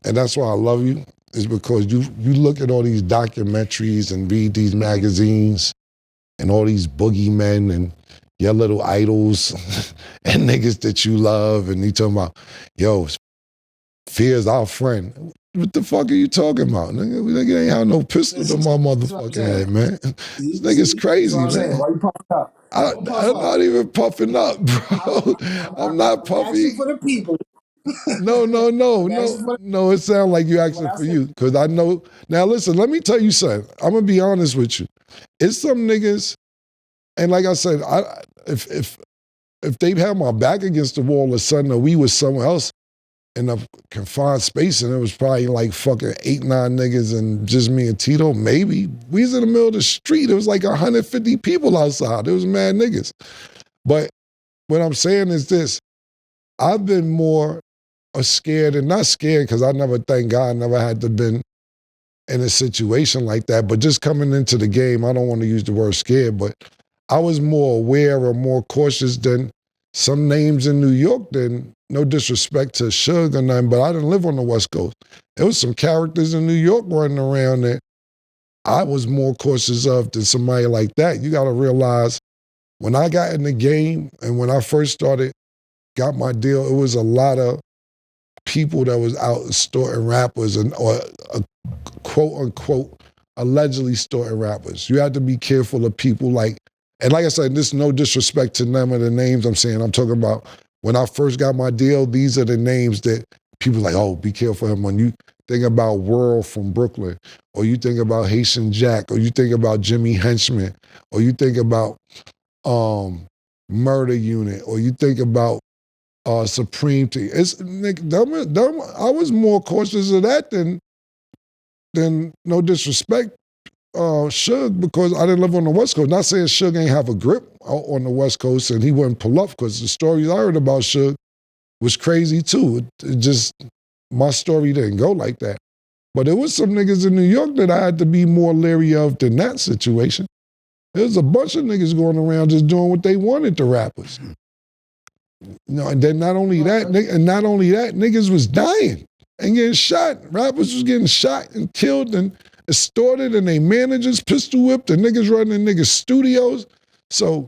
Speaker 1: and that's why I love you, is because you look at all these documentaries and read these magazines and all these boogeymen and your little idols and niggas that you love, and you talking about, yo, Fear's our friend. What the fuck are you talking about? Nigga ain't have no pistol to my motherfucking head, man. This nigga's crazy, man.
Speaker 4: Why you puffing up?
Speaker 1: I'm not even puffing up, bro. I'm not puffy.
Speaker 4: For the people.
Speaker 1: No, it sounds like you asking for you. Because I know, now listen, let me tell you something. I'm going to be honest with you. It's some niggas, and like I said, if they had my back against the wall or something, or we was somewhere else in a confined space and it was probably like fucking 8, 9 niggas and just me and Tito, maybe. We was in the middle of the street. It was like 150 people outside. It was mad niggas. But what I'm saying is this. I've been more scared, and not scared because I never, thank God, never had to been in a situation like that. But just coming into the game, I don't want to use the word scared, but I was more aware or more cautious than some names in New York. Then, no disrespect to Suge or nothing, but I didn't live on the West Coast. There was some characters in New York running around that I was more cautious of than somebody like that. You got to realize when I got in the game and when I first got my deal, it was a lot of people that was out extorting rappers or quote unquote allegedly extorting rappers. You had to be careful of people and like I said, this no disrespect to none of the names I'm saying. I'm talking about when I first got my deal, these are the names that people like, oh, be careful of him. When you think about World from Brooklyn, or you think about Haitian Jack, or you think about Jimmy Henchman, or you think about Murder Unit, or you think about Supreme T. It's I was more cautious of that than no disrespect, Suge, because I didn't live on the West Coast. Not saying Suge ain't have a grip on the West Coast and he wouldn't pull up, because the stories I heard about Suge was crazy too. It just, my story didn't go like that. But there was some niggas in New York that I had to be more leery of than that situation. There's a bunch of niggas going around just doing what they wanted to rappers. And then not only that, niggas was dying and getting shot. Rappers was getting shot and killed and extorted, and they managers pistol whipped, and niggas running niggas studios. So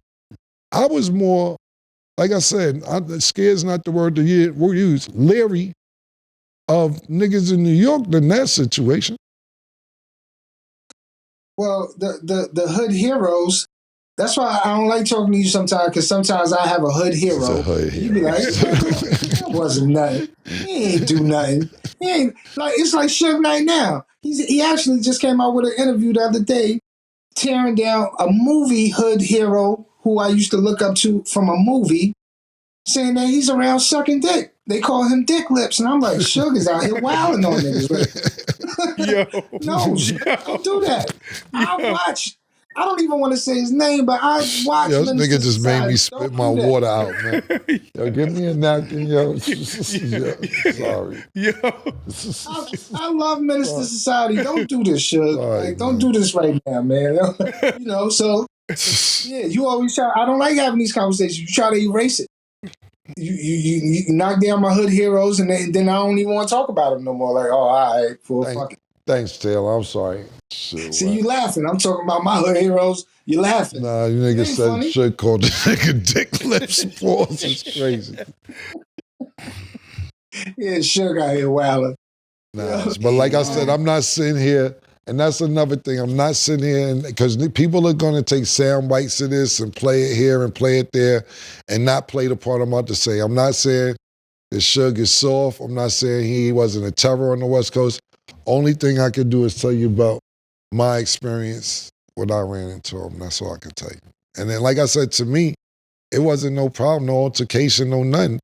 Speaker 1: I was more, like I said, scared's not the word to use, leery of niggas in New York than that situation.
Speaker 4: Well, the hood heroes, that's why I don't like talking to you sometimes, because sometimes I have a hood hero. You be like, that wasn't nothing. He ain't do nothing. He ain't, like, it's like Suge Knight now. He actually just came out with an interview the other day tearing down a movie hood hero who I used to look up to from a movie, saying that he's around sucking dick. They call him Dick Lips, and I'm like, Suge is out here wilding on niggas. No, don't do that. I don't even want to say his name, but I watched.
Speaker 1: Yo, this nigga just made me spit my water out, man. Yo, give me a napkin, yo. Sorry.
Speaker 3: Yo.
Speaker 4: I love Minister Society. Don't do this, Suge. Like, don't do this right now, man. So yeah, you always try. I don't like having these conversations. You try to erase it. You knock down my hood heroes, and then I don't even want to talk about them no more. Like, oh, all right, fuck it.
Speaker 1: Thanks, Taylor. I'm sorry. Shit,
Speaker 4: see, you laughing. I'm talking about my hood heroes. You laughing.
Speaker 1: Nah, you niggas said shit called the nigga Dick Lips. Pause. It's crazy.
Speaker 4: Yeah, Suge out here wilding.
Speaker 1: Nah, but like I said, I'm not sitting here, and that's another thing. I'm not sitting here, because people are going to take sound bites of this and play it here and play it there and not play the part I'm about to say. I'm not saying that Suge is soft. I'm not saying he wasn't a terror on the West Coast. Only thing I can do is tell you about my experience when I ran into him. That's all I can tell you. And then, like I said, to me, it wasn't no problem, no altercation, no nothing.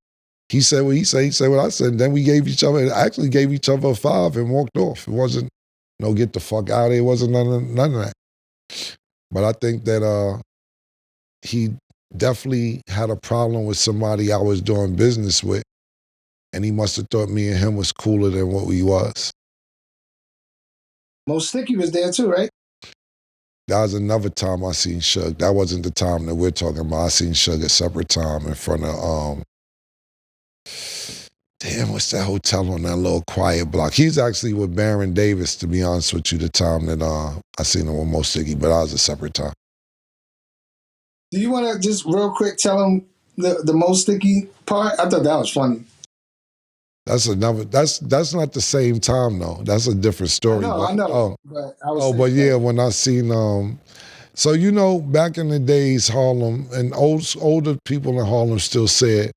Speaker 1: He said what he said what I said. And then we gave each other a 5 and walked off. It wasn't no get the fuck out of here. It wasn't none of that. But I think that he definitely had a problem with somebody I was doing business with, and he must have thought me and him was cooler than what we was.
Speaker 4: Most Sticky was there too, right?
Speaker 1: That was another time I seen Suge. That wasn't the time that we're talking about. I seen Suge a separate time in front of, damn, what's that hotel on that little quiet block? He's actually with Baron Davis, to be honest with you, the time that I seen him with Most Sticky, but that was a separate time.
Speaker 4: Do you want to just real quick tell him the Most Sticky part? I thought that was funny.
Speaker 1: That's not the same time though. That's a different story.
Speaker 4: I know.
Speaker 1: But yeah, when I seen so you know, back in the days, Harlem and older people in Harlem still said,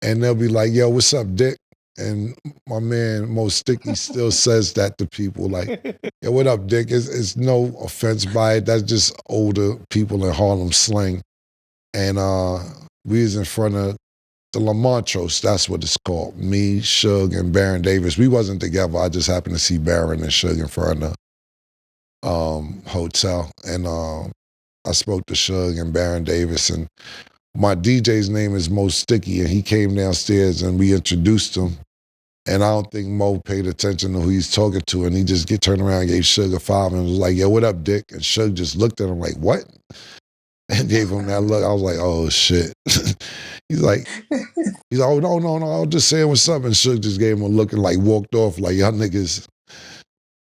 Speaker 1: and they'll be like, "Yo, what's up, Dick?" And my man Most Sticky still says that to people, like, "Yo, what up, Dick?" It's no offense by it. That's just older people in Harlem slang. And we was in front of the La Montrose, that's what it's called. Me, Suge, and Baron Davis. We wasn't together. I just happened to see Baron and Suge in front of the hotel. And I spoke to Suge and Baron Davis. And my DJ's name is Most Sticky. And he came downstairs and we introduced him. And I don't think Mo paid attention to who he's talking to. And he just turned around and gave Suge a 5 and was like, "Yo, what up, Dick?" And Suge just looked at him like, "What?" And gave him that look. I was like, "Oh, shit." He's like, "Oh, no, I was just saying what's up." And Suge just gave him a look and like walked off like, "Y'all niggas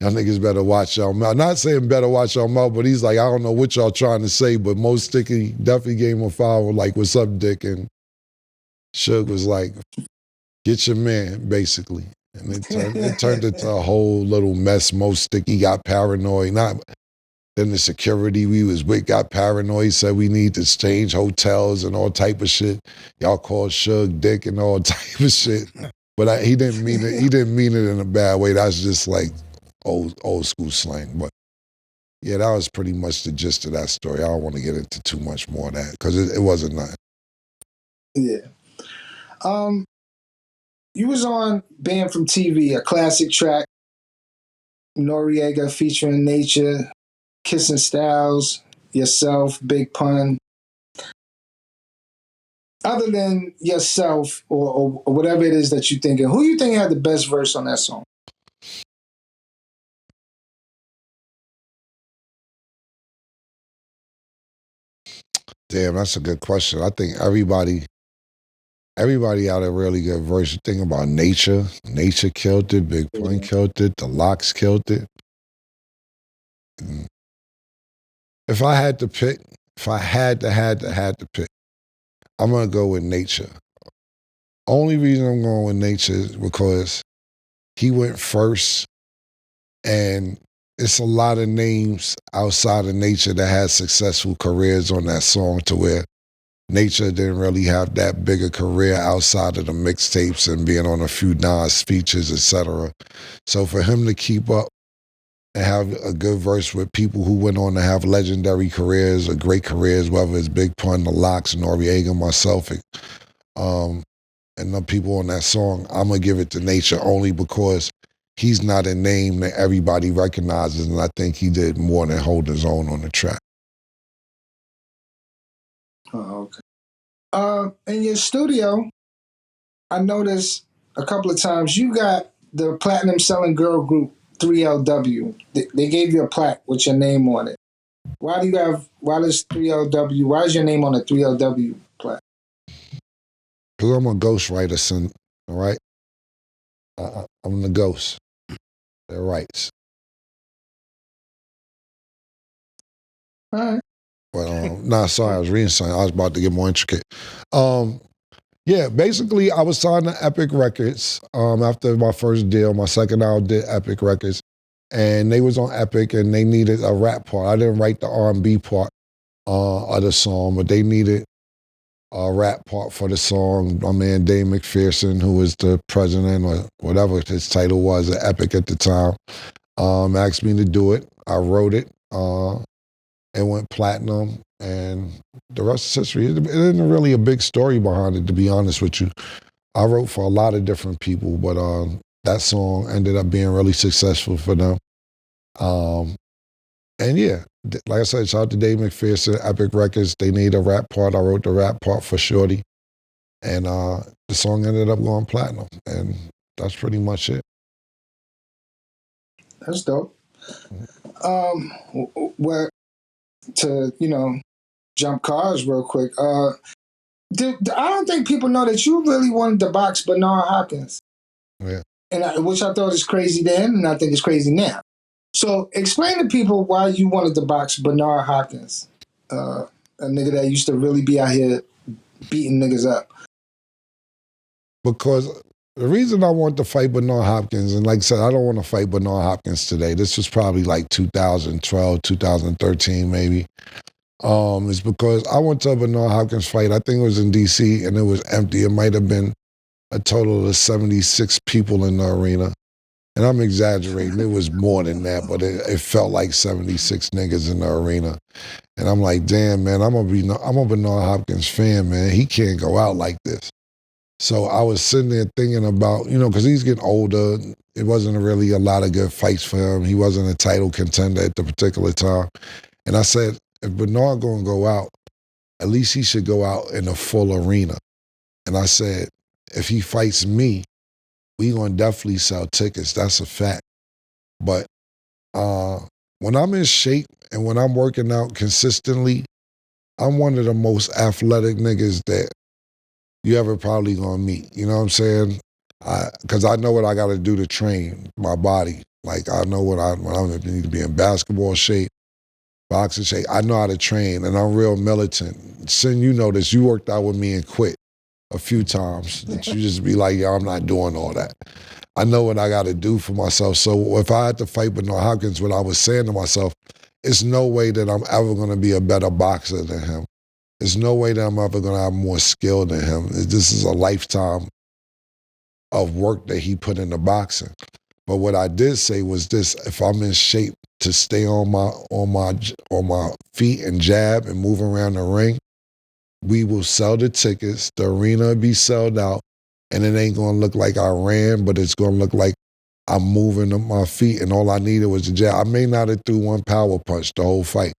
Speaker 1: Y'all niggas better watch y'all mouth. Not saying better watch y'all mouth, but he's like, I don't know what y'all trying to say, but Most Sticky definitely gave him a foul, like, what's up, Dick? And Suge was like, get your man, basically. And it turned into a whole little mess. Most Sticky got paranoid. Then the security we was with got paranoid, said we need to change hotels and all type of shit. Y'all called Suge Dick and all type of shit. But he didn't mean it. He didn't mean it in a bad way. That's just like old school slang. But yeah, that was pretty much the gist of that story. I don't want to get into too much more of that because it wasn't nothing.
Speaker 4: Yeah. You was on Banned from TV, a classic track. Noriega featuring Nature, Kissing Styles, yourself, Big Pun. Other than yourself or whatever it is that you thinking, who you think had the best verse on that song?
Speaker 1: Damn, that's a good question. I think everybody had a really good verse. You think about Nature. Nature killed it. Big Pun killed it. The Locks killed it. If I had to pick, if I had to pick, I'm going to go with Nature. Only reason I'm going with Nature is because he went first, and it's a lot of names outside of Nature that had successful careers on that song, to where Nature didn't really have that big a career outside of the mixtapes and being on a few Nas features, etc. So for him to keep up and have a good verse with people who went on to have legendary careers or great careers, whether it's Big Pun, The Locks, Noriega, myself, and the people on that song, I'm going to give it to Nature only because he's not a name that everybody recognizes, and I think he did more than hold his own on the track.
Speaker 4: Oh, okay. In your studio, I noticed a couple of times you got the platinum selling girl group 3LW. They gave you a plaque with your name on it. Why does 3LW, why is your name on a 3LW plaque?
Speaker 1: Because I'm a ghostwriter, son, all right? I'm the ghost that writes.
Speaker 4: All right.
Speaker 1: But, sorry, I was reading something. I was about to get more intricate. Yeah, basically, I was signed to Epic Records after my first deal. My second album did Epic Records. And they was on Epic, and they needed a rap part. I didn't write the R&B part of the song, but they needed a rap part for the song. My man Dave McPherson, who was the president or whatever his title was at Epic at the time, asked me to do it. I wrote it. It went platinum, and the rest is history. It isn't really a big story behind it, to be honest with you. I wrote for a lot of different people, but that song ended up being really successful for them. And yeah, like I said, shout out to Dave McPherson, Epic Records. They need a rap part. I wrote the rap part for Shorty. And the song ended up going platinum. And that's pretty much it.
Speaker 4: That's dope. Well, to, jump cars real quick. I don't think people know that you really wanted to box Bernard Hopkins.
Speaker 1: Yeah.
Speaker 4: Which I thought is crazy then, and I think it's crazy now. So explain to people why you wanted to box Bernard Hopkins, a nigga that used to really be out here beating niggas up.
Speaker 1: Because the reason I wanted to fight Bernard Hopkins, and like I said, I don't want to fight Bernard Hopkins today. This was probably like 2012, 2013 maybe. Is because I went to a Bernard Hopkins fight. I think it was in D.C. and it was empty. It might have been a total of 76 people in the arena. And I'm exaggerating. It was more than that, but it felt like 76 niggas in the arena. And I'm like, damn, man, I'm a Bernard Hopkins fan, man. He can't go out like this. So I was sitting there thinking about, because he's getting older. It wasn't really a lot of good fights for him. He wasn't a title contender at the particular time. And I said, if Bernard gonna go out, at least he should go out in a full arena. And I said, if he fights me, we gonna definitely sell tickets. That's a fact. But when I'm in shape and when I'm working out consistently, I'm one of the most athletic niggas that you ever probably gonna meet. You know what I'm saying? Because I know what I gotta do to train my body. Like I know when I need to be in basketball shape, boxing shape. I know how to train, and I'm real militant. Sen, you know this. You worked out with me and quit a few times. That you just be like, yo, I'm not doing all that. I know what I got to do for myself. So if I had to fight Bernard Hopkins, what I was saying to myself, it's no way that I'm ever going to be a better boxer than him. There's no way that I'm ever going to have more skill than him. This is a lifetime of work that he put into boxing. But what I did say was this: if I'm in shape to stay on my feet and jab and move around the ring, we will sell the tickets. The arena will be sold out, and it ain't gonna look like I ran, but it's gonna look like I'm moving on my feet, and all I needed was a jab. I may not have threw one power punch the whole fight.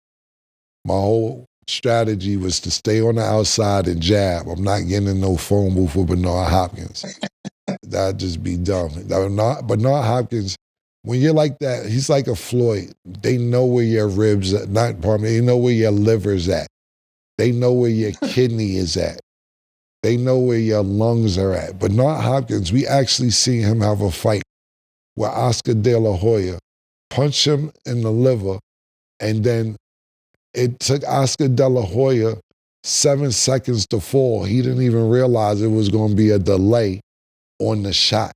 Speaker 1: My whole strategy was to stay on the outside and jab. I'm not getting in no phone booth with Bernard Hopkins. That'd just be dumb. Bernard Hopkins, when you're like that, he's like a Floyd. They know where your ribs are, they know where your liver's at. They know where your kidney is at. They know where your lungs are at. Bernard Hopkins, we actually seen him have a fight where Oscar De La Hoya punched him in the liver, and then it took Oscar De La Hoya 7 seconds to fall. He didn't even realize it was going to be a delay on the shot.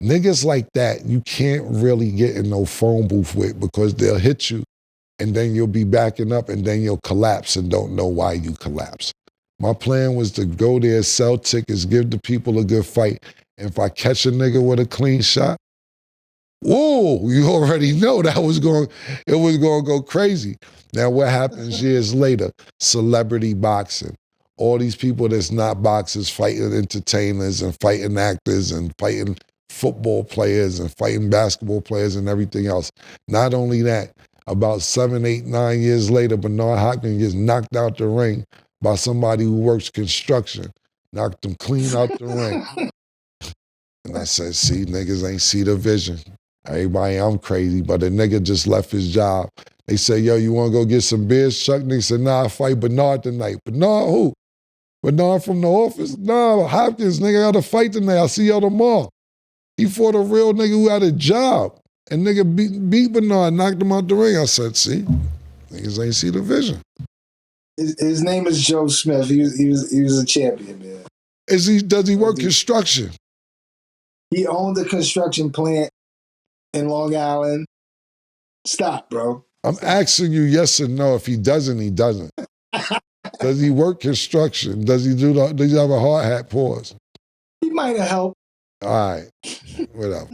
Speaker 1: Niggas like that, you can't really get in no phone booth with, because they'll hit you and then you'll be backing up and then you'll collapse and don't know why you collapse. My plan was to go there, sell tickets, give the people a good fight. And if I catch a nigga with a clean shot, whoa, you already know it was going to go crazy. Now what happens years later? Celebrity boxing. All these people that's not boxers fighting entertainers and fighting actors and fighting football players and fighting basketball players and everything else. Not only that, about 7, 8, 9 years later, Bernard Hopkins gets knocked out the ring by somebody who works construction. Knocked him clean out the ring. And I said, see, niggas ain't see the vision. Everybody, I'm crazy, but the nigga just left his job. They say, yo, you want to go get some beers, Chuck? And he said, nah, I fight Bernard tonight. Bernard who? Bernard from the office? Nah, Hopkins, nigga, I got to fight tonight. I'll see y'all tomorrow. He fought a real nigga who had a job. And nigga beat Bernard, knocked him out the ring. I said, see, niggas ain't see the vision.
Speaker 4: His name is Joe Smith. He was a champion, man.
Speaker 1: Does he work construction?
Speaker 4: He owned a construction plant in Long Island. Stop, bro.
Speaker 1: I'm asking you yes or no. If he doesn't, he doesn't. Does he work construction? Does he have a hard hat? Pause.
Speaker 4: He might have helped.
Speaker 1: All right. Whatever.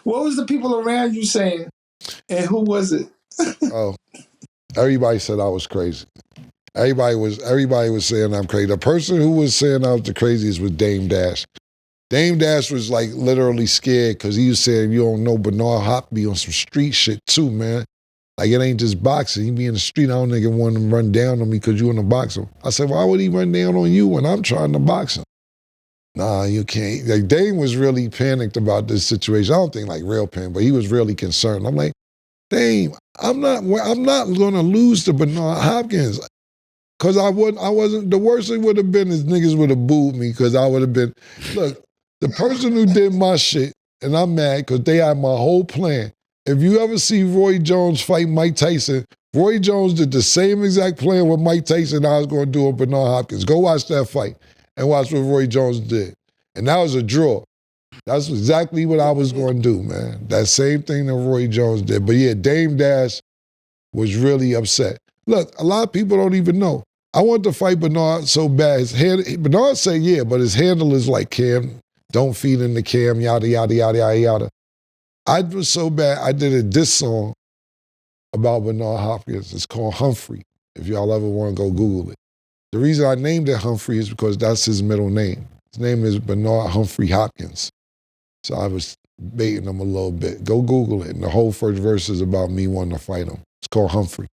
Speaker 4: What was the people around you saying? And who was it?
Speaker 1: Oh, everybody said I was crazy. Everybody was saying I'm crazy. The person who was saying I was the craziest was Dame Dash. Dame Dash was like literally scared because he was saying, you don't know, Bernard Hop be on some street shit too, man. Like it ain't just boxing. He be in the street. I don't nigga want him to run down on me because you want to box him. I said, why would he run down on you when I'm trying to box him? Nah, you can't. Like Dame was really panicked about this situation. I don't think like real panic, but he was really concerned. I'm like, Dame, I'm not gonna lose to Bernard Hopkins. Cause I wasn't, the worst thing would have been is niggas would have booed me because I would have been, look, the person who did my shit, and I'm mad because they had my whole plan. If you ever see Roy Jones fight Mike Tyson, Roy Jones did the same exact plan with Mike Tyson I was going to do with Bernard Hopkins. Go watch that fight and watch what Roy Jones did. And that was a draw. That's exactly what I was going to do, man. That same thing that Roy Jones did. But yeah, Dame Dash was really upset. Look, a lot of people don't even know. I wanted to fight Bernard so bad. Bernard said yeah, but his handle is like Cam, don't feed in the Cam, yada, yada, yada, yada, yada. I was so bad, I did a diss song about Bernard Hopkins. It's called Humphrey, if y'all ever want to go Google it. The reason I named it Humphrey is because that's his middle name. His name is Bernard Humphrey Hopkins. So I was baiting him a little bit. Go Google it. And the whole first verse is about me wanting to fight him. It's called Humphrey.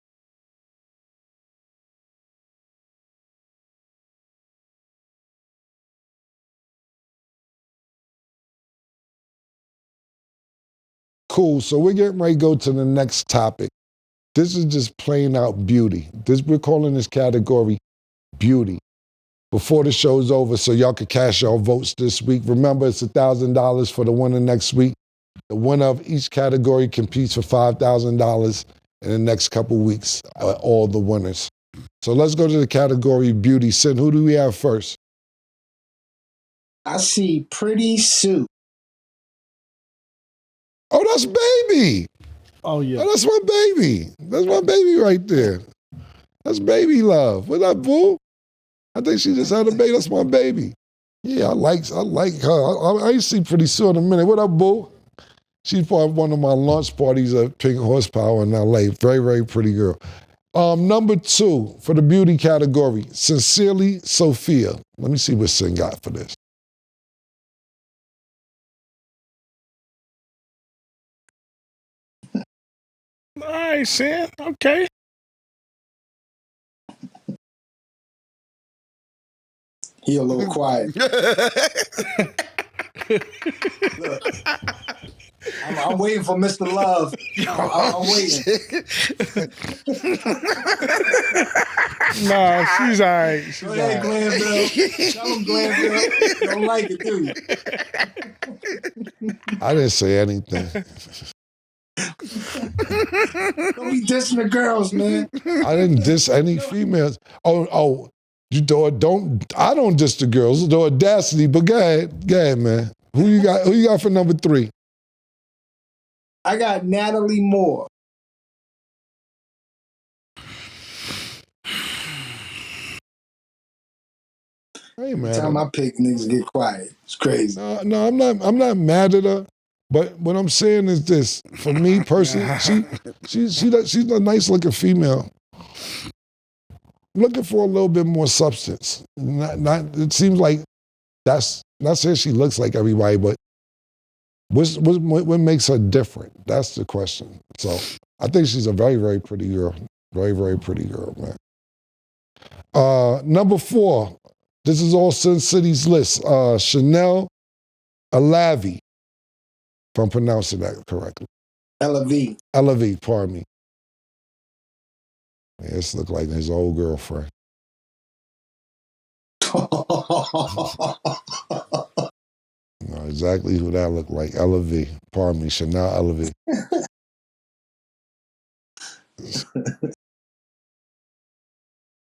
Speaker 1: Cool, so we're getting ready to go to the next topic. This is just plain out beauty. We're calling this category beauty. Before the show's over, so y'all can cash y'all votes this week. Remember, it's $1,000 for the winner next week. The winner of each category competes for $5,000 in the next couple weeks, all the winners. So let's go to the category beauty. Sen, who do we have first?
Speaker 4: I see Pretty Sue.
Speaker 1: Oh, that's baby.
Speaker 3: Oh, yeah.
Speaker 1: Oh, that's my baby. That's my baby right there. That's baby love. What up, boo? I think she just had a baby. That's my baby. Yeah, I like her. I see Pretty Sue in a minute. What up, boo? She's part of one of my launch parties at Pink Horsepower in LA. Very, very pretty girl. Number 2 for the beauty category, Sincerely Sophia. Let me see what Sen got for this.
Speaker 3: All right, Sen. Okay.
Speaker 4: He a little quiet. Look, I'm waiting for Mr. Love. I'm waiting.
Speaker 3: Nah, she's all right. She's
Speaker 4: Go ahead,
Speaker 3: all right.
Speaker 4: Glenville. Tell him, Glenville. You don't like it, do you?
Speaker 1: I didn't say anything.
Speaker 4: Don't be dissing the girls, man.
Speaker 1: I didn't diss any females. Oh, you don't. I don't diss the girls. The audacity. But go ahead, man. Who you got for number 3?
Speaker 4: I got Natalie Moore.
Speaker 1: Hey, man.
Speaker 4: Every time I pick, niggas get quiet. It's crazy.
Speaker 1: No, I'm not mad at her. But what I'm saying is this: for me personally, she's a nice looking female. Looking for a little bit more substance. Not. It seems like that's not saying she looks like everybody, but what makes her different? That's the question. So I think she's a very, very pretty girl. Very, very pretty girl, man. Number 4. This is all Sen City's list. Chanel Alavi, if I'm pronouncing that correctly. Alavi, pardon me. Yeah, this look like his old girlfriend. No, exactly who that looked like. Alavi, pardon me, Chanel Alavi.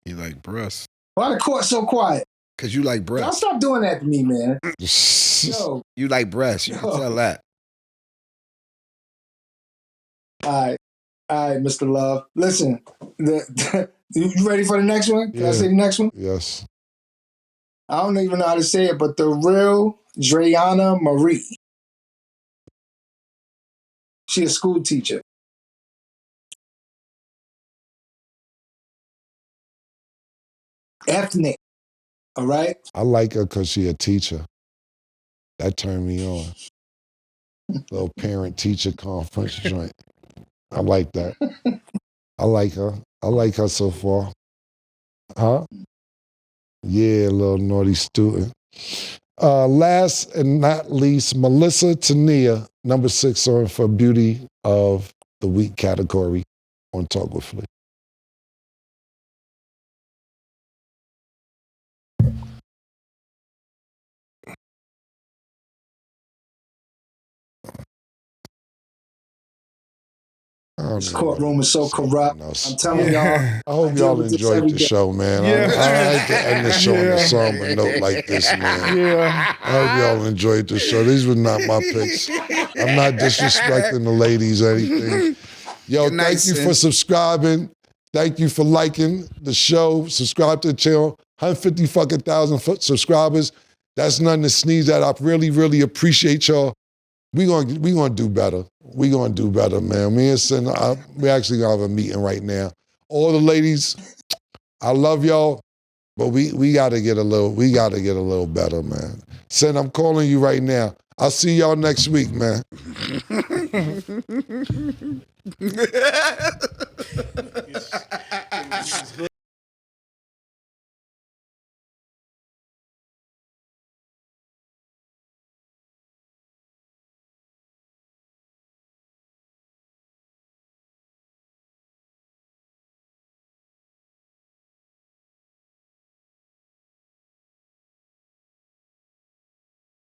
Speaker 2: You like breasts.
Speaker 4: Why the court so quiet?
Speaker 2: Because you like
Speaker 4: Y'all
Speaker 2: breasts.
Speaker 4: stop doing that to me, man. Yo.
Speaker 2: You like breasts. You can tell that.
Speaker 4: All right, Mr. Love. Listen, you ready for the next one? Can I say the next one?
Speaker 1: Yes.
Speaker 4: I don't even know how to say it, but the real Dreana Marie. She a school teacher. Ethnic. All right?
Speaker 1: I like her because she a teacher. That turned me on. Little parent-teacher conference joint. I like that. I like her. I like her so far. Huh? Yeah, little naughty student. Last and not least, Melissa Tania, number 6 on for Beauty of the Week category on Talk with Flea.
Speaker 4: This courtroom is so corrupt. I'm telling y'all.
Speaker 1: I hope y'all enjoyed the show, man. I like to end the show on a somber note like this, man.
Speaker 3: Yeah.
Speaker 1: I hope y'all enjoyed the show. These were not my picks. I'm not disrespecting the ladies or anything. Yo, thank you for subscribing. Thank you for liking the show. Subscribe to the channel. 150,000 subscribers. That's nothing to sneeze at. I really, really appreciate y'all. We gonna do better. We gonna do better, man. Me and Sen, we actually gonna have a meeting right now. All the ladies, I love y'all, but we gotta get a little better, man. Sen, I'm calling you right now. I'll see y'all next week, man.